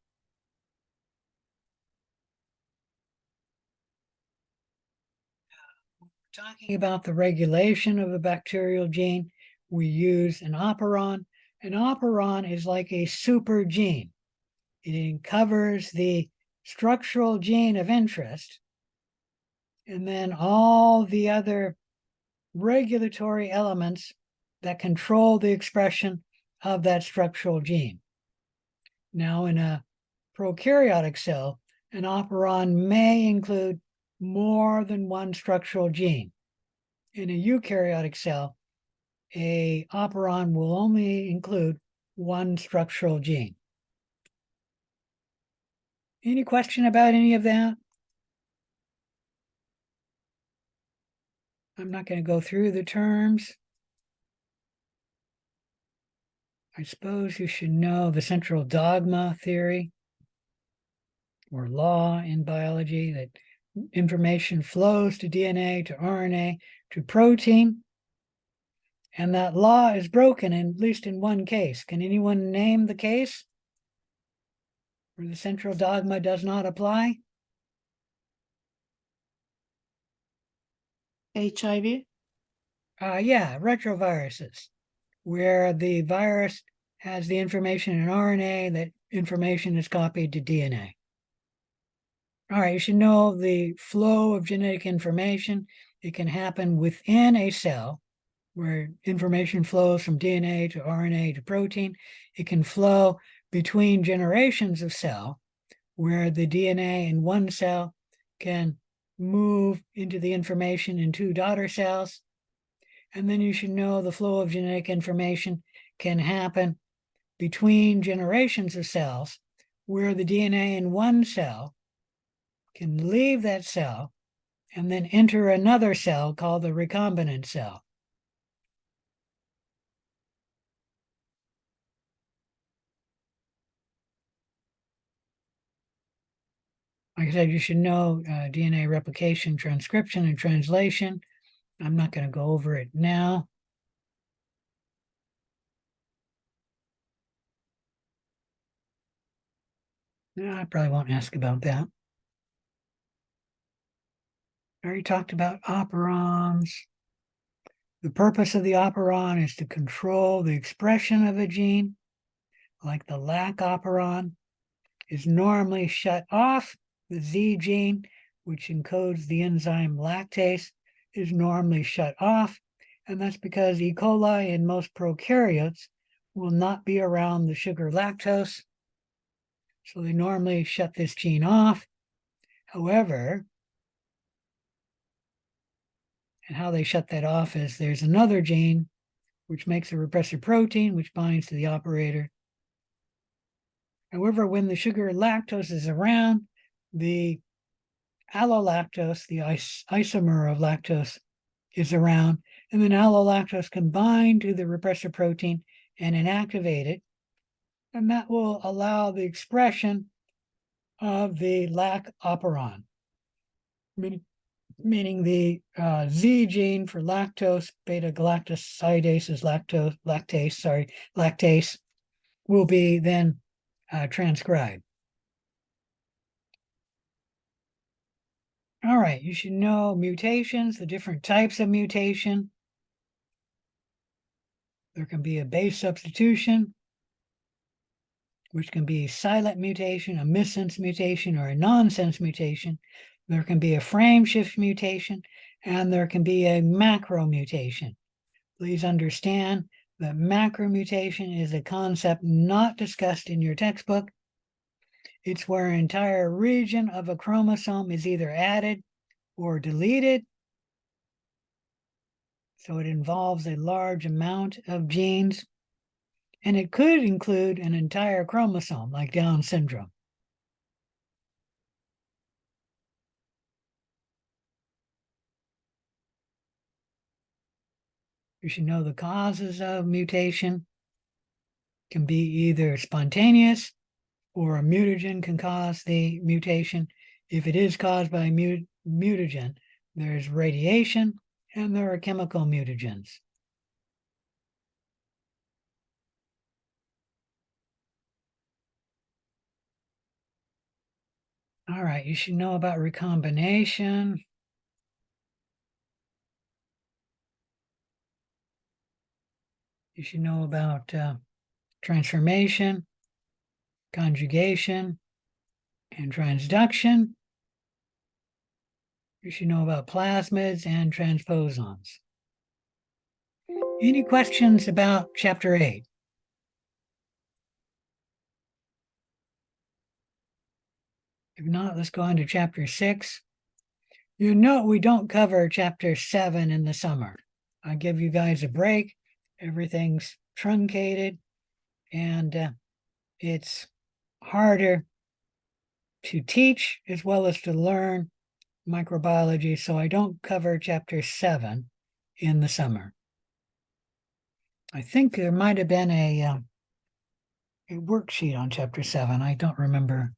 Talking about the regulation of a bacterial gene, we use an operon. An operon is like a super gene. It covers the structural gene of interest, and then all the other regulatory elements that control the expression of that structural gene. Now, in a prokaryotic cell, an operon may include more than one structural gene. In a eukaryotic cell, a operon will only include one structural gene. Any question about any of that? I'm not going to go through the terms. I suppose you should know the central dogma theory or law in biology that information flows to DNA, to RNA, to protein. And that law is broken, at least in one case. Can anyone name the case where the central dogma does not apply? HIV? Yeah, retroviruses, where the virus has the information in RNA, that information is copied to DNA. All right, you should know the flow of genetic information. It can happen within a cell, where information flows from DNA to RNA to protein. It can flow between generations of cell, where the DNA in one cell can move into the information in two daughter cells. And then you should know the flow of genetic information can happen between generations of cells, where the DNA in one cell can leave that cell and then enter another cell called the recombinant cell. Like I said, you should know DNA replication, transcription, and translation. I'm not going to go over it now. No, I probably won't ask about that. I already talked about operons. The purpose of the operon is to control the expression of a gene, like the lac operon is normally shut off. The Z gene, which encodes the enzyme lactase, is normally shut off. And that's because E. coli and most prokaryotes will not be around the sugar lactose. So they normally shut this gene off. However, and how they shut that off is there's another gene which makes a repressor protein which binds to the operator. However, when the sugar lactose is around, the allolactose, the isomer of lactose, is around, and then allolactose can bind to the repressor protein and inactivate it, and that will allow the expression of the lac operon, meaning the Z gene for lactose, beta-galactosidase is lactase, will be then transcribed. All right, you should know mutations, the different types of mutation. There can be a base substitution, which can be a silent mutation, a missense mutation, or a nonsense mutation. There can be a frame shift mutation, and there can be a macro mutation. Please understand that macro mutation is a concept not discussed in your textbook. It's where an entire region of a chromosome is either added or deleted. So it involves a large amount of genes, and it could include an entire chromosome like Down syndrome. You should know the causes of mutation. Can be either spontaneous or a mutagen can cause the mutation. If it is caused by a mutagen, there's radiation and there are chemical mutagens. All right, you should know about recombination. You should know about transformation, conjugation, and transduction. You should know about plasmids and transposons. Any questions about chapter 8? If not, let's go on to chapter 6. You know, we don't cover chapter 7 in the summer. I give you guys a break. Everything's truncated and it's harder to teach as well as to learn microbiology. So I don't cover chapter 7 in the summer. I think there might have been a worksheet on chapter 7. I don't remember.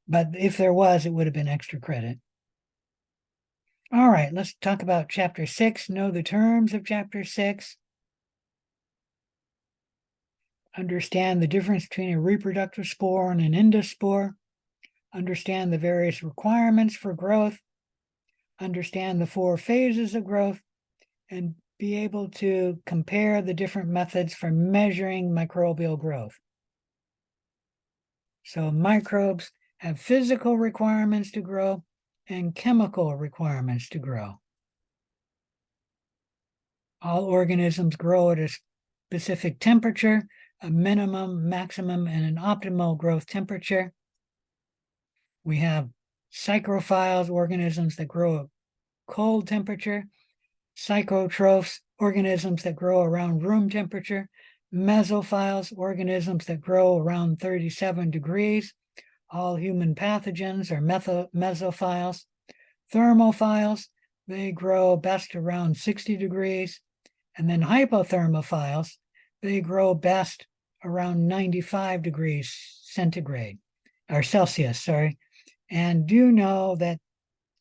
But if there was, it would have been extra credit. All right, let's talk about chapter 6. Know the terms of chapter 6. Understand the difference between a reproductive spore and an endospore. Understand the various requirements for growth. Understand the 4 phases of growth and be able to compare the different methods for measuring microbial growth. So microbes have physical requirements to grow and chemical requirements to grow. All organisms grow at a specific temperature, a minimum, maximum, and an optimal growth temperature. We have psychrophiles, organisms that grow at cold temperature, psychotrophs, organisms that grow around room temperature, mesophiles, organisms that grow around 37 degrees. All human pathogens are mesophiles. Thermophiles, they grow best around 60 degrees. And then hypothermophiles, they grow best around 95 degrees centigrade, or Celsius, sorry. And do know that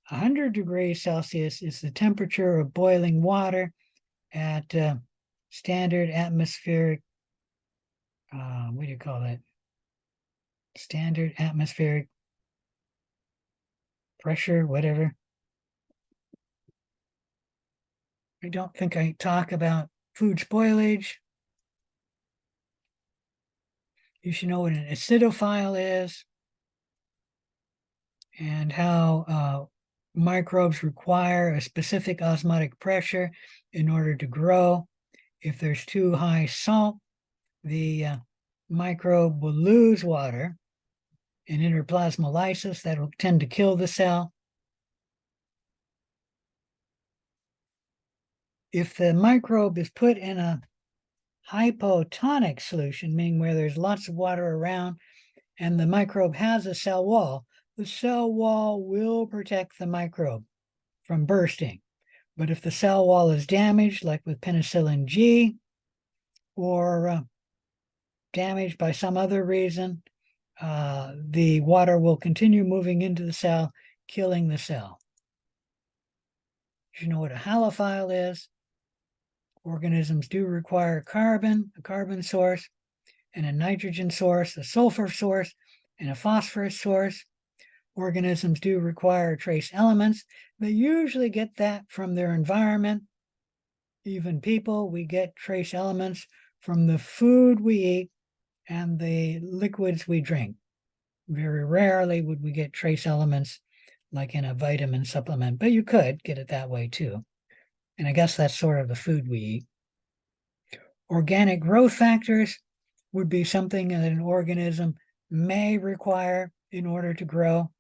100 degrees Celsius is the temperature of boiling water at standard atmospheric, what do you call that? Standard atmospheric pressure, whatever. I don't think I talk about food spoilage. You should know what an acidophile is and how microbes require a specific osmotic pressure in order to grow. If there's too high salt, the microbe will lose water in interplasmolysis. That will tend to kill the cell. If the microbe is put in a hypotonic solution, meaning where there's lots of water around and the microbe has a cell wall, the cell wall will protect the microbe from bursting. But if the cell wall is damaged, like with penicillin G, or damaged by some other reason, the water will continue moving into the cell, killing the cell. You know what a halophile is? Organisms do require carbon, a carbon source, and a nitrogen source, a sulfur source, and a phosphorus source. Organisms do require trace elements. They usually get that from their environment. Even people, we get trace elements from the food we eat and the liquids we drink. Very rarely would we get trace elements like in a vitamin supplement, but you could get it that way too. And I guess that's sort of the food we eat. Organic growth factors would be something that an organism may require in order to grow,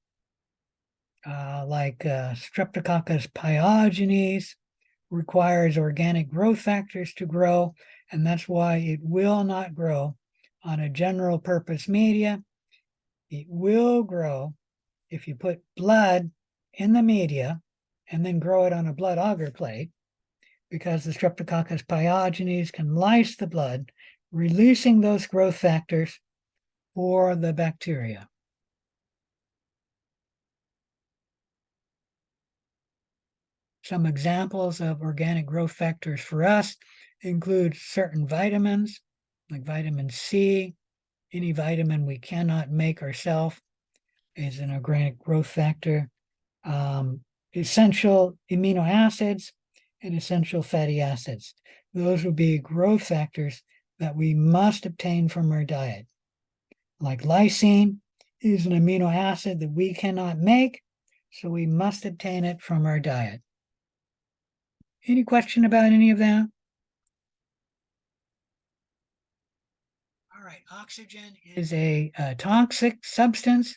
like Streptococcus pyogenes requires organic growth factors to grow, and that's why it will not grow on a general purpose media. It will grow if you put blood in the media and then grow it on a blood agar plate. because the Streptococcus pyogenes can lyse the blood, releasing those growth factors for the bacteria. Some examples of organic growth factors for us include certain vitamins, like vitamin C. Any vitamin we cannot make ourselves is an organic growth factor. Essential amino acids and essential fatty acids. Those would be growth factors that we must obtain from our diet. Like lysine is an amino acid that we cannot make, so we must obtain it from our diet. Any question about any of that? All right, oxygen is a toxic substance.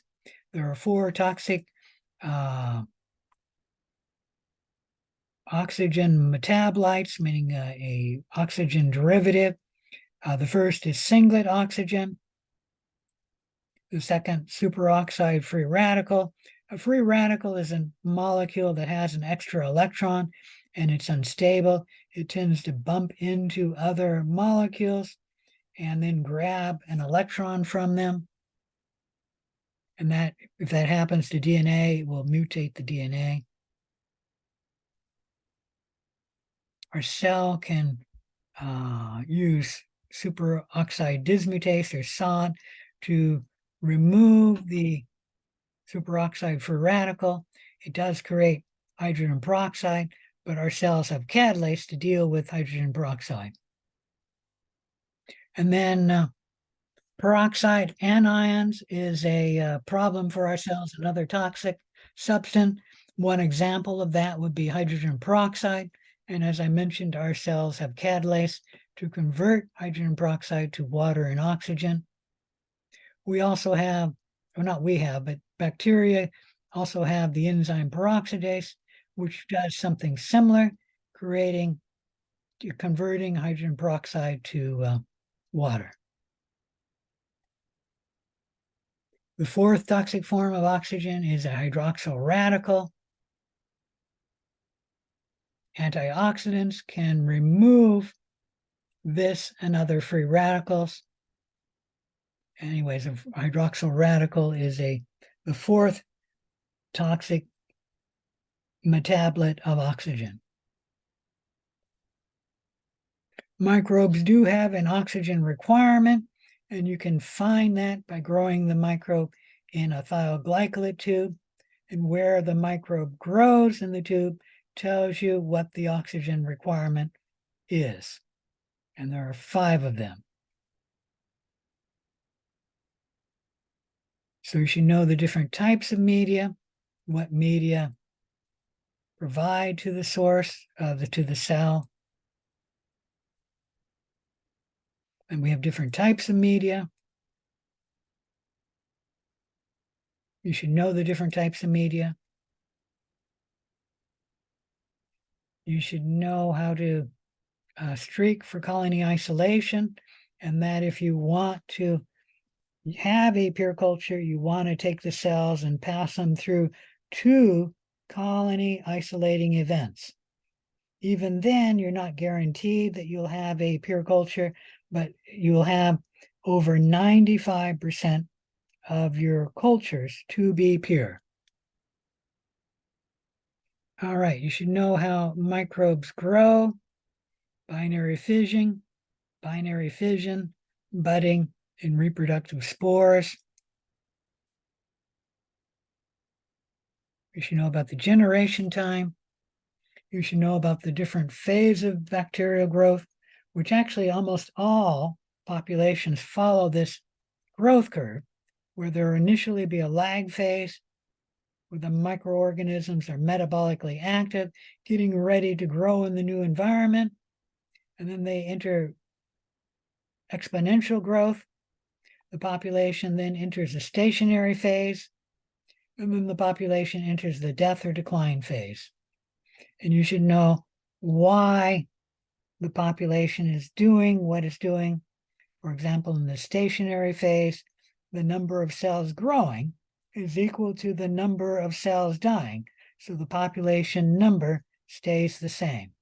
There are 4 toxic oxygen metabolites, meaning a oxygen derivative. The first is singlet oxygen. The second, superoxide free radical. A free radical is a molecule that has an extra electron and it's unstable. It tends to bump into other molecules and then grab an electron from them. And that, if that happens to DNA, it will mutate the DNA. Our cell can use superoxide dismutase or SOD to remove the superoxide free radical. It does create hydrogen peroxide, but our cells have catalase to deal with hydrogen peroxide. And then peroxide anions is a problem for our cells, another toxic substance. One example of that would be hydrogen peroxide. And as I mentioned, our cells have catalase to convert hydrogen peroxide to water and oxygen. We also have, or not we have, but bacteria also have the enzyme peroxidase, which does something similar, converting hydrogen peroxide to water. The 4th toxic form of oxygen is a hydroxyl radical. Antioxidants can remove this and other free radicals. Anyways, a hydroxyl radical is the 4th toxic metabolite of oxygen. Microbes do have an oxygen requirement, and you can find that by growing the microbe in a thioglycolate tube. And where the microbe grows in the tube tells you what the oxygen requirement is. And there are 5 of them. So you should know the different types of media, what media provide to the source, to the cell. And we have different types of media. You should know the different types of media. You should know how to streak for colony isolation, and that if you want to have a pure culture, you want to take the cells and pass them through 2 colony isolating events. Even then, you're not guaranteed that you'll have a pure culture, but you'll have over 95% of your cultures to be pure. All right, you should know how microbes grow: binary fission, budding, and reproductive spores. You should know about the generation time. You should know about the different phases of bacterial growth, which actually almost all populations follow this growth curve, where there will initially be a lag phase, where the microorganisms are metabolically active, getting ready to grow in the new environment, and then they enter exponential growth. The population then enters a stationary phase, and then the population enters the death or decline phase. And you should know why the population is doing what it's doing. For example, in the stationary phase, the number of cells growing is equal to the number of cells dying. So the population number stays the same.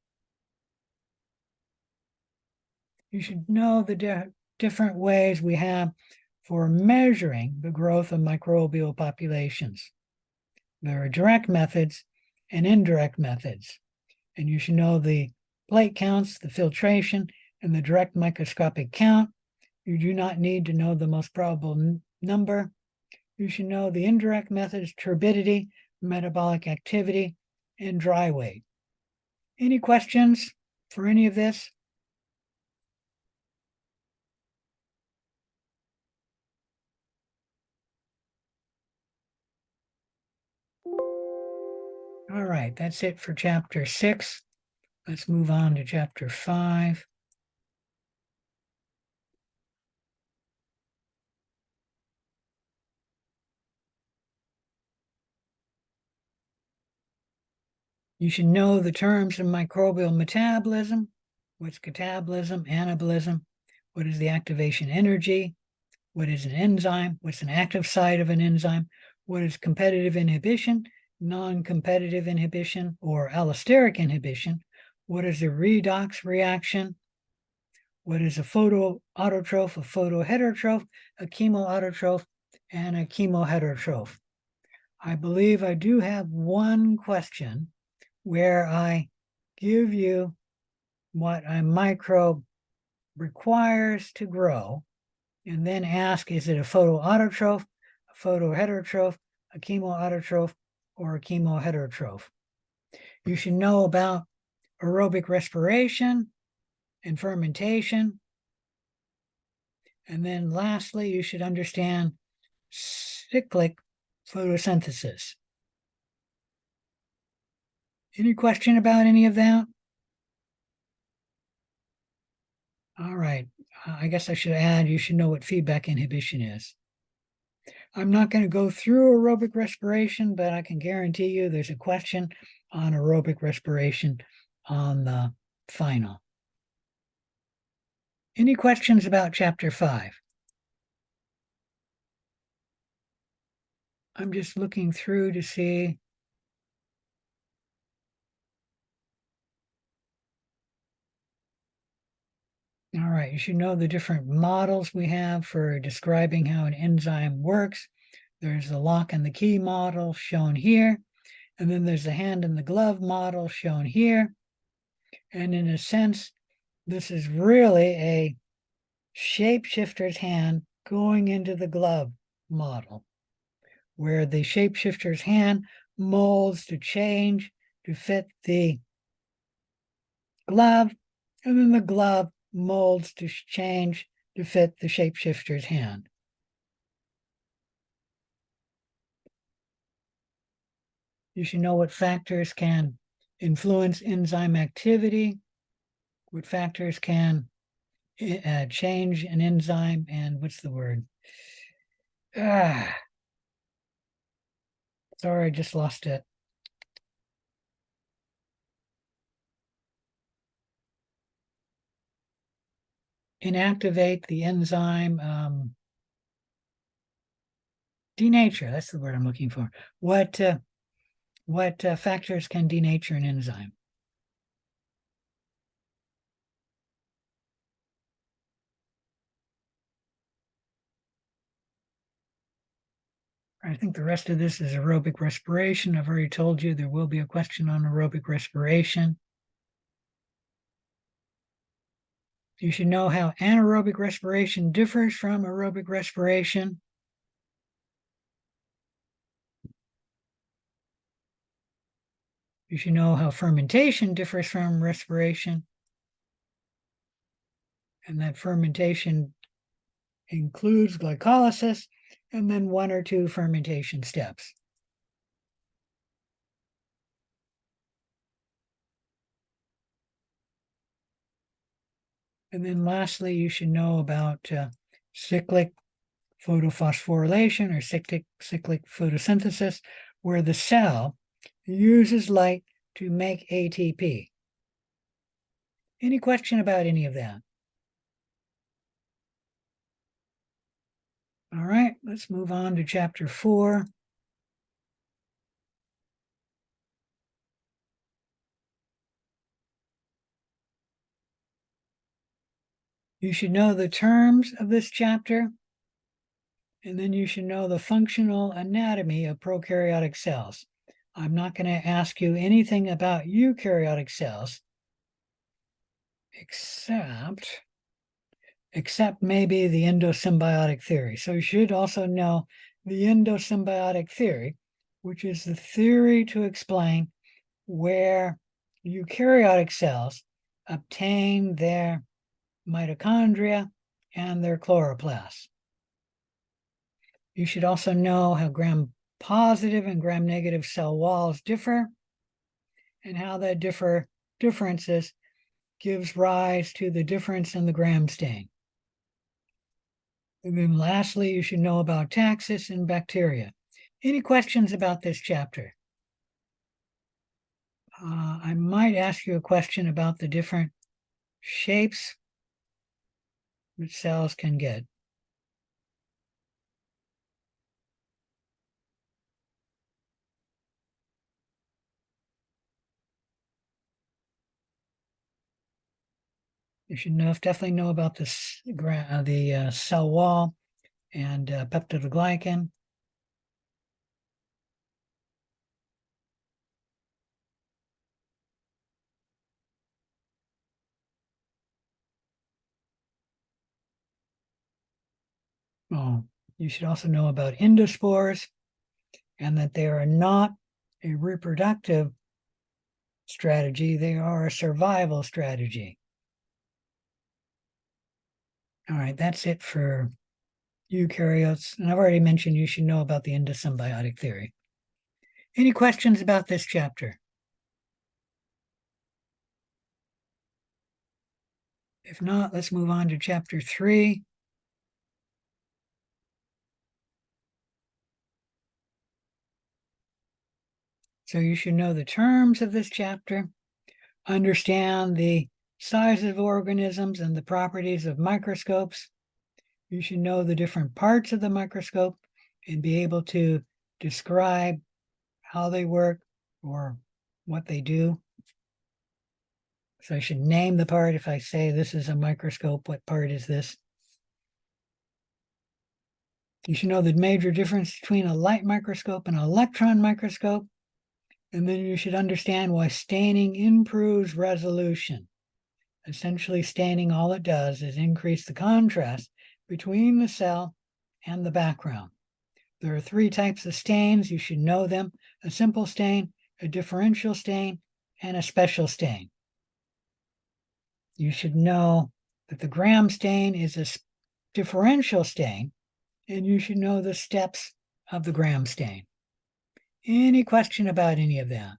You should know the different ways we have for measuring the growth of microbial populations. There are direct methods and indirect methods. And you should know the plate counts, the filtration, and the direct microscopic count. You do not need to know the most probable number. You should know the indirect methods, turbidity, metabolic activity, and dry weight. Any questions for any of this? All right, that's it for chapter 6. Let's move on to chapter 5. You should know the terms of microbial metabolism. What's catabolism, anabolism? What is the activation energy? What is an enzyme? What's an active site of an enzyme? What is competitive inhibition, non-competitive inhibition, or allosteric inhibition? What is a redox reaction? What is a photoautotroph, a photoheterotroph, a chemoautotroph, and a chemoheterotroph? I believe I do have one question where I give you what a microbe requires to grow, and then ask, is it a photoautotroph, a photoheterotroph, a chemoautotroph, or a chemoheterotroph? You should know about aerobic respiration and fermentation. And then lastly, you should understand cyclic photosynthesis. Any question about any of that? All right, I guess I should add, you should know what feedback inhibition is. I'm not going to go through aerobic respiration, but I can guarantee you there's a question on aerobic respiration on the final. Any questions about chapter 5? I'm just looking through to see. All right, you should know the different models we have for describing how an enzyme works. There's the lock and the key model shown here, and then there's the hand and the glove model shown here. And in a sense, this is really a shapeshifter's hand going into the glove model, where the shapeshifter's hand molds to change to fit the glove, and then the glove molds to change to fit the shapeshifter's hand. You should know what factors can influence enzyme activity, what factors can change an enzyme, and what's the word? Sorry, I just lost it. Inactivate the enzyme, denature, that's the word I'm looking for. What factors can denature an enzyme? I think the rest of this is aerobic respiration. I've already told you there will be a question on aerobic respiration. You should know how anaerobic respiration differs from aerobic respiration. You should know how fermentation differs from respiration. And that fermentation includes glycolysis and then 1 or 2 fermentation steps. And then lastly, you should know about cyclic photophosphorylation or cyclic photosynthesis, where the cell uses light to make ATP. Any question about any of that? All right, let's move on to chapter 4. You should know the terms of this chapter, and then you should know the functional anatomy of prokaryotic cells. I'm not going to ask you anything about eukaryotic cells, except maybe the endosymbiotic theory. So you should also know the endosymbiotic theory, which is the theory to explain where eukaryotic cells obtain their mitochondria and their chloroplasts. You should also know how gram-positive and gram-negative cell walls differ, and how that differences gives rise to the difference in the gram stain. And then lastly, you should know about taxus and bacteria. Any questions about this chapter? I might ask you a question about the different shapes that cells can get. You should definitely know about the cell wall and peptidoglycan. Oh, you should also know about endospores, and that they are not a reproductive strategy, they are a survival strategy. All right, that's it for eukaryotes. And I've already mentioned you should know about the endosymbiotic theory. Any questions about this chapter? If not, let's move on to chapter 3. So you should know the terms of this chapter, understand the size of organisms and the properties of microscopes. You should know the different parts of the microscope and be able to describe how they work or what they do. So I should name the part. If I say this is a microscope, what part is this? You should know the major difference between a light microscope and an electron microscope. And then you should understand why staining improves resolution. Essentially, staining, all it does is increase the contrast between the cell and the background. There are 3 types of stains. You should know them: a simple stain, a differential stain, and a special stain. You should know that the gram stain is a differential stain, and you should know the steps of the gram stain. Any question about any of that?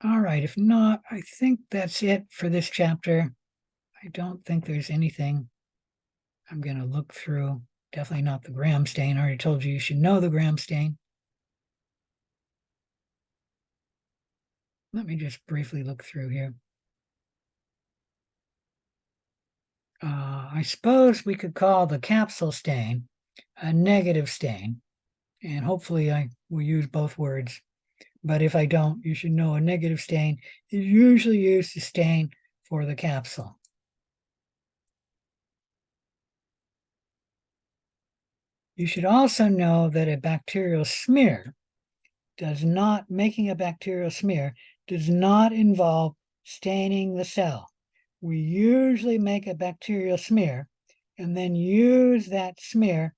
All right, if not, I think that's it for this chapter. I don't think there's anything I'm going to look through. Definitely not the gram stain. I already told you should know the gram stain. Let me just briefly look through here. I suppose we could call the capsule stain a negative stain, and hopefully I will use both words. But if I don't, you should know a negative stain is usually used to stain for the capsule. You should also know that a bacterial smear making a bacterial smear does not involve staining the cell. We usually make a bacterial smear and then use that smear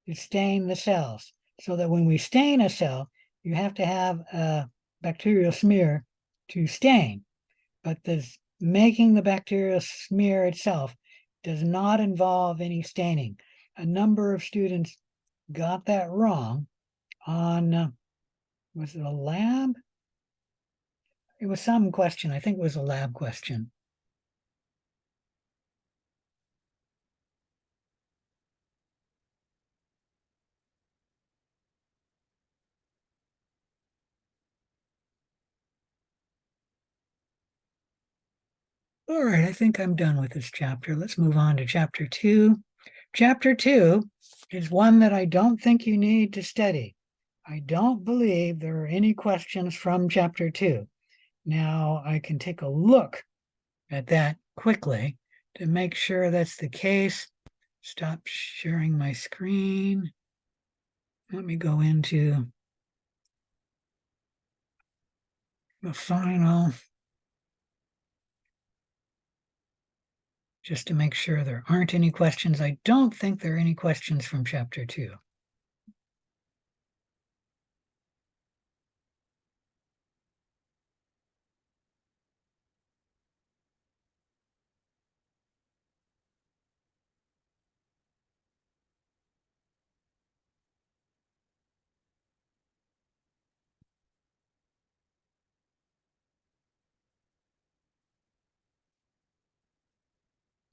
to stain the cells, so that when we stain a cell, you have to have a bacterial smear to stain. But making the bacterial smear itself does not involve any staining. A number of students got that wrong on, was it a lab? It was some question. I think it was a lab question. All right, I think I'm done with this chapter. Let's move on to chapter 2. Chapter 2 is one that I don't think you need to study. I don't believe there are any questions from chapter 2. Now I can take a look at that quickly to make sure that's the case. Stop sharing my screen. Let me go into the final, just to make sure there aren't any questions. I don't think there are any questions from chapter 2.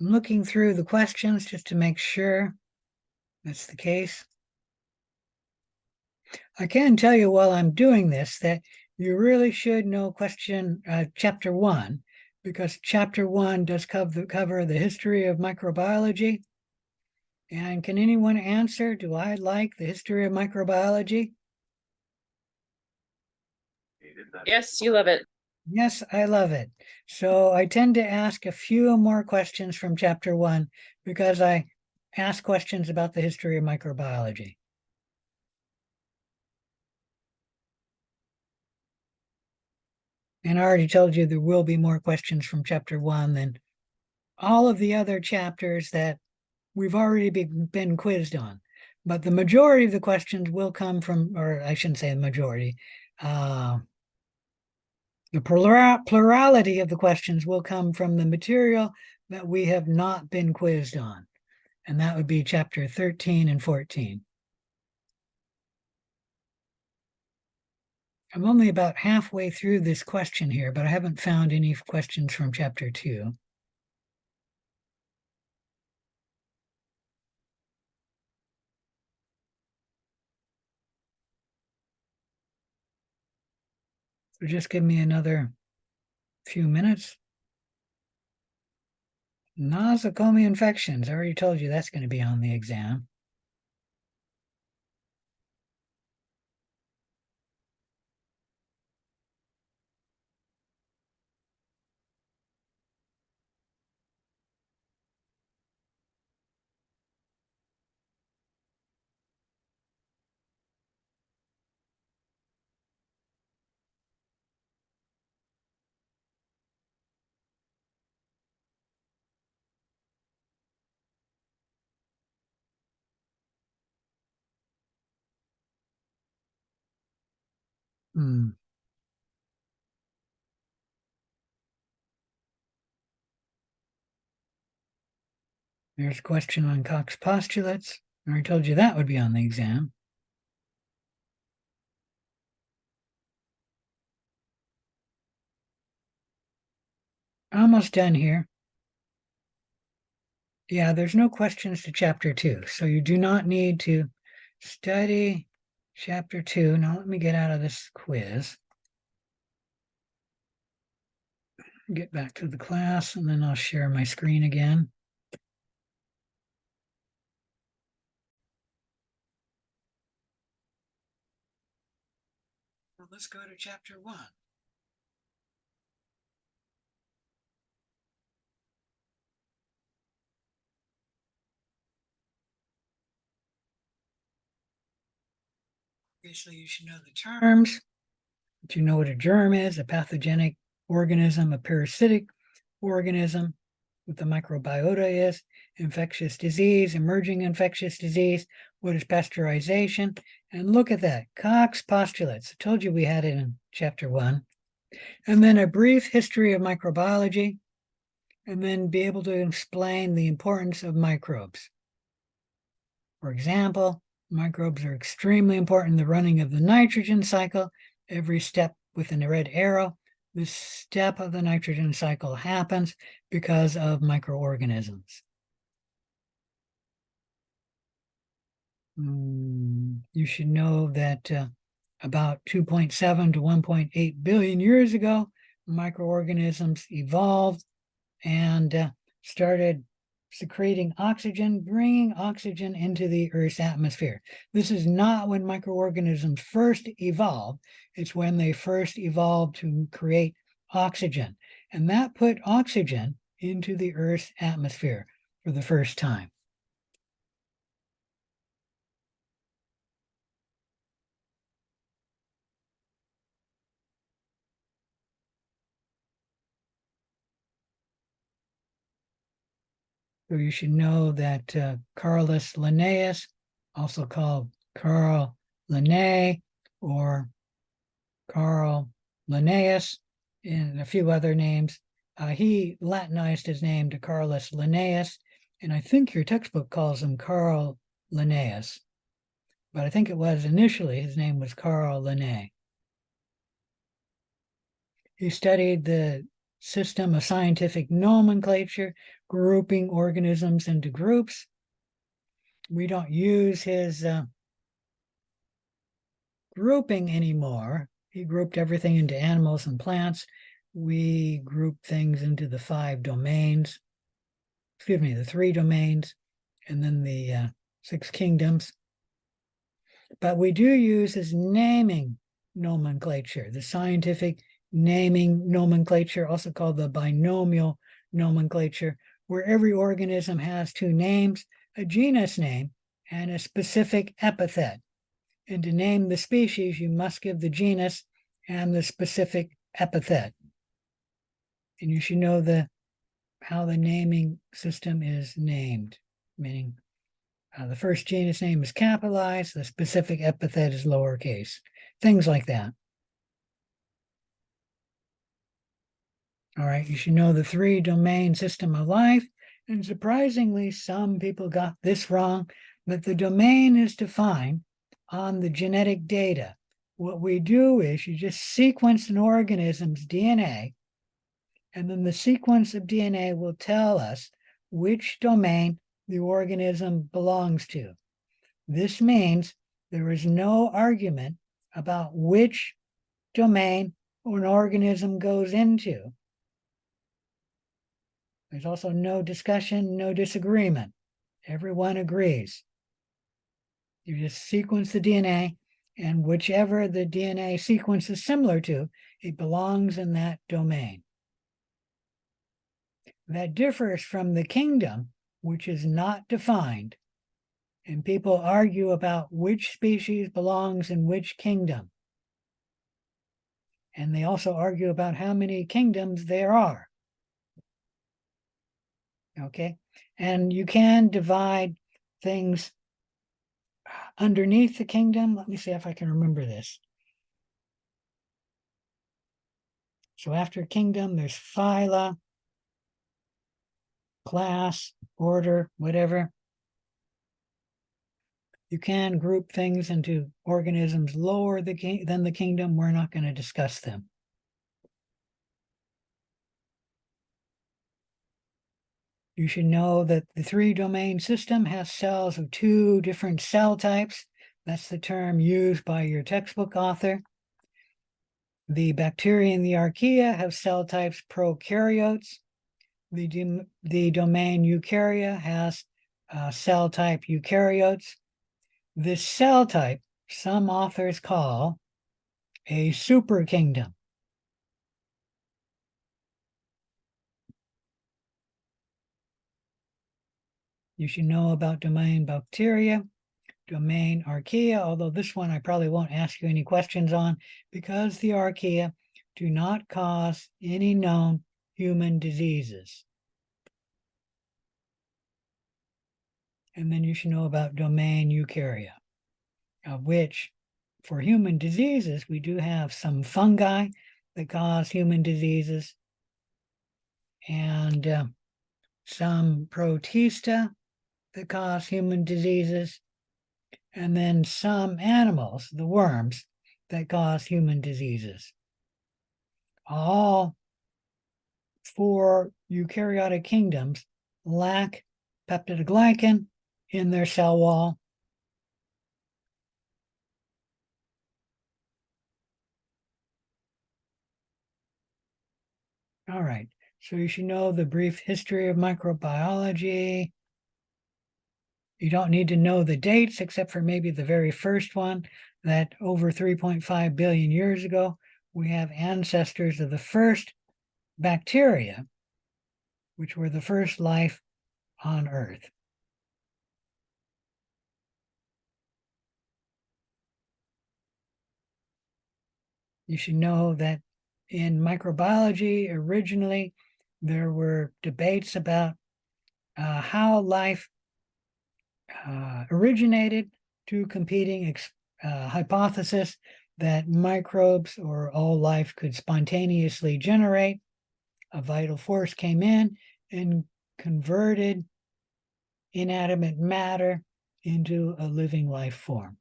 I'm looking through the questions just to make sure that's the case. I can tell you while I'm doing this that you really should know chapter 1, because chapter 1 does cover the history of microbiology. And can anyone answer, do I like the history of microbiology? Yes, you love it. Yes, I love it. So I tend to ask a few more questions from chapter 1 because I ask questions about the history of microbiology. And I already told you there will be more questions from chapter 1 than all of the other chapters that we've already been quizzed on. But the majority of the questions will come from, or I shouldn't say the majority, the plurality of the questions will come from the material that we have not been quizzed on. And that would be chapter 13 and 14. I'm only about halfway through this question here, but I haven't found any questions from chapter 2. So just give me another few minutes. Nosocomial infections. I already told you that's going to be on the exam. There's a question on Cox postulates. I already told you that would be on the exam. Almost done here. Yeah, there's no questions to chapter 2, so you do not need to study chapter 2. Now let me get out of this quiz. Get back to the class, and then I'll share my screen again. Well, let's go to chapter 1. Obviously, you should know the terms. But you know what a germ is, a pathogenic organism, a parasitic organism, what the microbiota is, infectious disease, emerging infectious disease, what is pasteurization, and look at that, Cox postulates. I told you we had it in chapter 1. And then a brief history of microbiology, and then be able to explain the importance of microbes. For example, microbes are extremely important in the running of the nitrogen cycle. Every step with a red arrow, this step of the nitrogen cycle happens because of microorganisms. You should know that about 2.7 to 1.8 billion years ago, microorganisms evolved and started secreting oxygen, bringing oxygen into the Earth's atmosphere. This is not when microorganisms first evolved. It's when they first evolved to create oxygen. And that put oxygen into the Earth's atmosphere for the first time. So you should know that Carolus Linnaeus, also called Carl Linné or Carl Linnaeus, and a few other names, he Latinized his name to Carolus Linnaeus, and I think your textbook calls him Carl Linnaeus, but I think it was initially his name was Carl Linné. He studied the system of scientific nomenclature, grouping organisms into groups. We don't use his grouping anymore. He grouped everything into animals and plants. We group things into the 5 domains, the 3 domains, and then the 6 kingdoms. But we do use his naming nomenclature, the scientific naming nomenclature, also called the binomial nomenclature, where every organism has 2 names, a genus name and a specific epithet. And to name the species, you must give the genus and the specific epithet. And you should know how the naming system is named, meaning the first genus name is capitalized, the specific epithet is lowercase, things like that. All right, you should know the 3 domain system of life. And surprisingly, some people got this wrong, but the domain is defined on the genetic data. What we do is you just sequence an organism's DNA, and then the sequence of DNA will tell us which domain the organism belongs to. This means there is no argument about which domain an organism goes into. There's also no discussion, no disagreement. Everyone agrees. You just sequence the DNA, and whichever the DNA sequence is similar to, it belongs in that domain. That differs from the kingdom, which is not defined, and people argue about which species belongs in which kingdom. And they also argue about how many kingdoms there are. Okay, and you can divide things underneath the kingdom. Let me see if I can remember this. So after kingdom, there's phyla, class, order, whatever. You can group things into organisms lower than the kingdom. We're not going to discuss them. You should know that the 3 domain system has cells of 2 different cell types. That's the term used by your textbook author. The bacteria and the archaea have cell types prokaryotes. The domain eukarya has cell type eukaryotes. This cell type, some authors call a super kingdom. You should know about domain bacteria, domain archaea, although this one I probably won't ask you any questions on because the archaea do not cause any known human diseases. And then you should know about domain eukarya, of which for human diseases, we do have some fungi that cause human diseases and some protista that cause human diseases, and then some animals, the worms, that cause human diseases. All 4 eukaryotic kingdoms lack peptidoglycan in their cell wall. All right, so you should know the brief history of microbiology. You don't need to know the dates except for maybe the very first one, that over 3.5 billion years ago, we have ancestors of the first bacteria, which were the first life on Earth. You should know that in microbiology, originally, there were debates about how life originated, two competing hypotheses that microbes or all life could spontaneously generate. A vital force came in and converted inanimate matter into a living life form.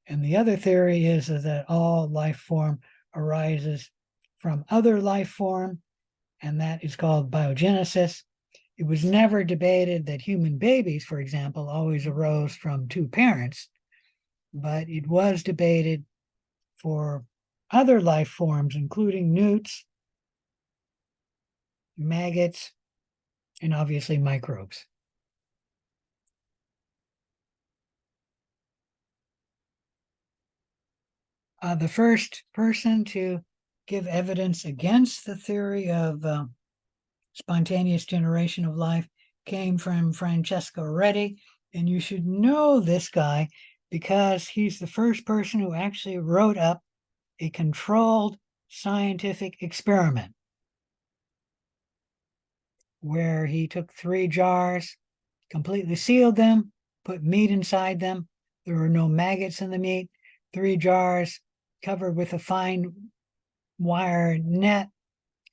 And the other theory is that all life form arises from other life form, and that is called biogenesis. It was never debated that human babies, for example, always arose from two parents, but it was debated for other life forms, including newts, maggots, and obviously microbes. The first person to give evidence against the theory of spontaneous generation of life came from Francesco Redi, and you should know this guy because he's the first person who actually wrote up a controlled scientific experiment where he took 3 jars, completely sealed them, put meat inside them. There were no maggots in the meat. 3 jars covered with a fine wire net.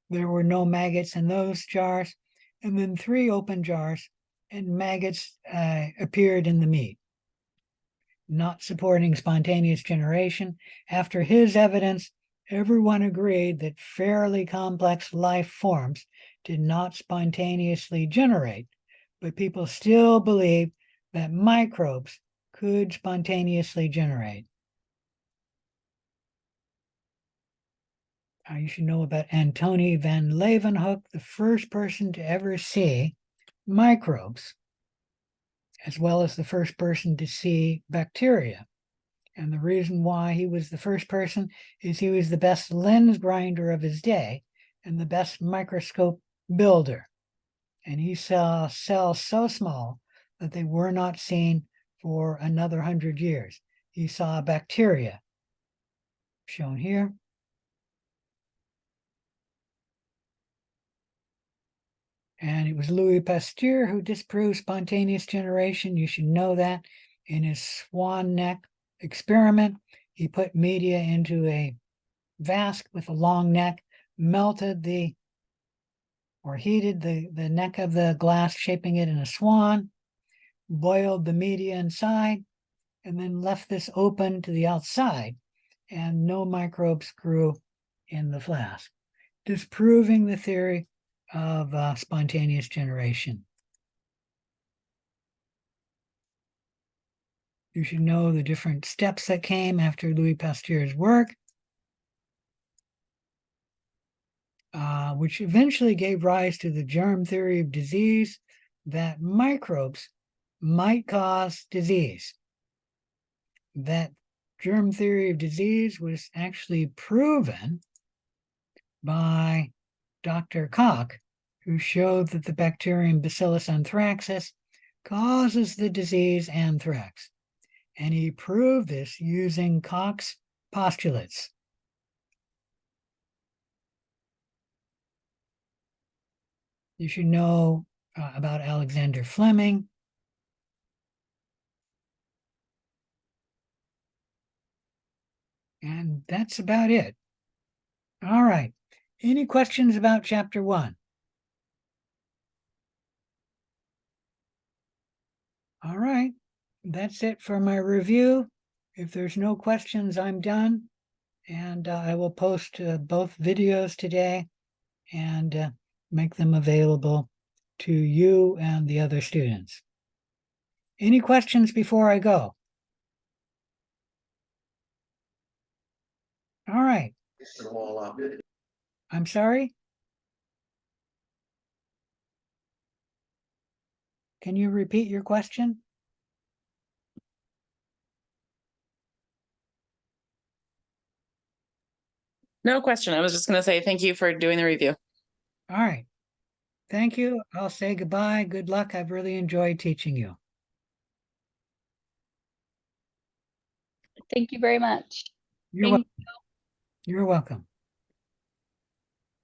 There were no maggots in those jars. And then 3 open jars, and maggots appeared in the meat, not supporting spontaneous generation. After his evidence, everyone agreed that fairly complex life forms did not spontaneously generate, but people still believe that microbes could spontaneously generate. You should know about Antony van Leeuwenhoek, the first person to ever see microbes, as well as the first person to see bacteria. And the reason why he was the first person is he was the best lens grinder of his day and the best microscope builder. And he saw cells so small that they were not seen for another 100 years. He saw bacteria, shown here. And it was Louis Pasteur who disproved spontaneous generation. You should know that. In his swan neck experiment, he put media into a vase with a long neck, melted or heated the neck of the glass, shaping it in a swan, boiled the media inside, and then left this open to the outside, and no microbes grew in the flask, disproving the theory of spontaneous generation. You should know the different steps that came after Louis Pasteur's work, which eventually gave rise to the germ theory of disease, that microbes might cause disease. That germ theory of disease was actually proven by Dr. Koch, who showed that the bacterium Bacillus anthracis causes the disease anthrax. And he proved this using Koch's postulates. You should know about Alexander Fleming. And that's about it. All right. Any questions about chapter 1? All right. That's it for my review. If there's no questions, I'm done. And I will post both videos today and make them available to you and the other students. Any questions before I go? All right. I'm sorry? Can you repeat your question? No question. I was just going to say thank you for doing the review. All right. Thank you. I'll say goodbye. Good luck. I've really enjoyed teaching you. Thank you very much. You're Thank welcome. You're welcome.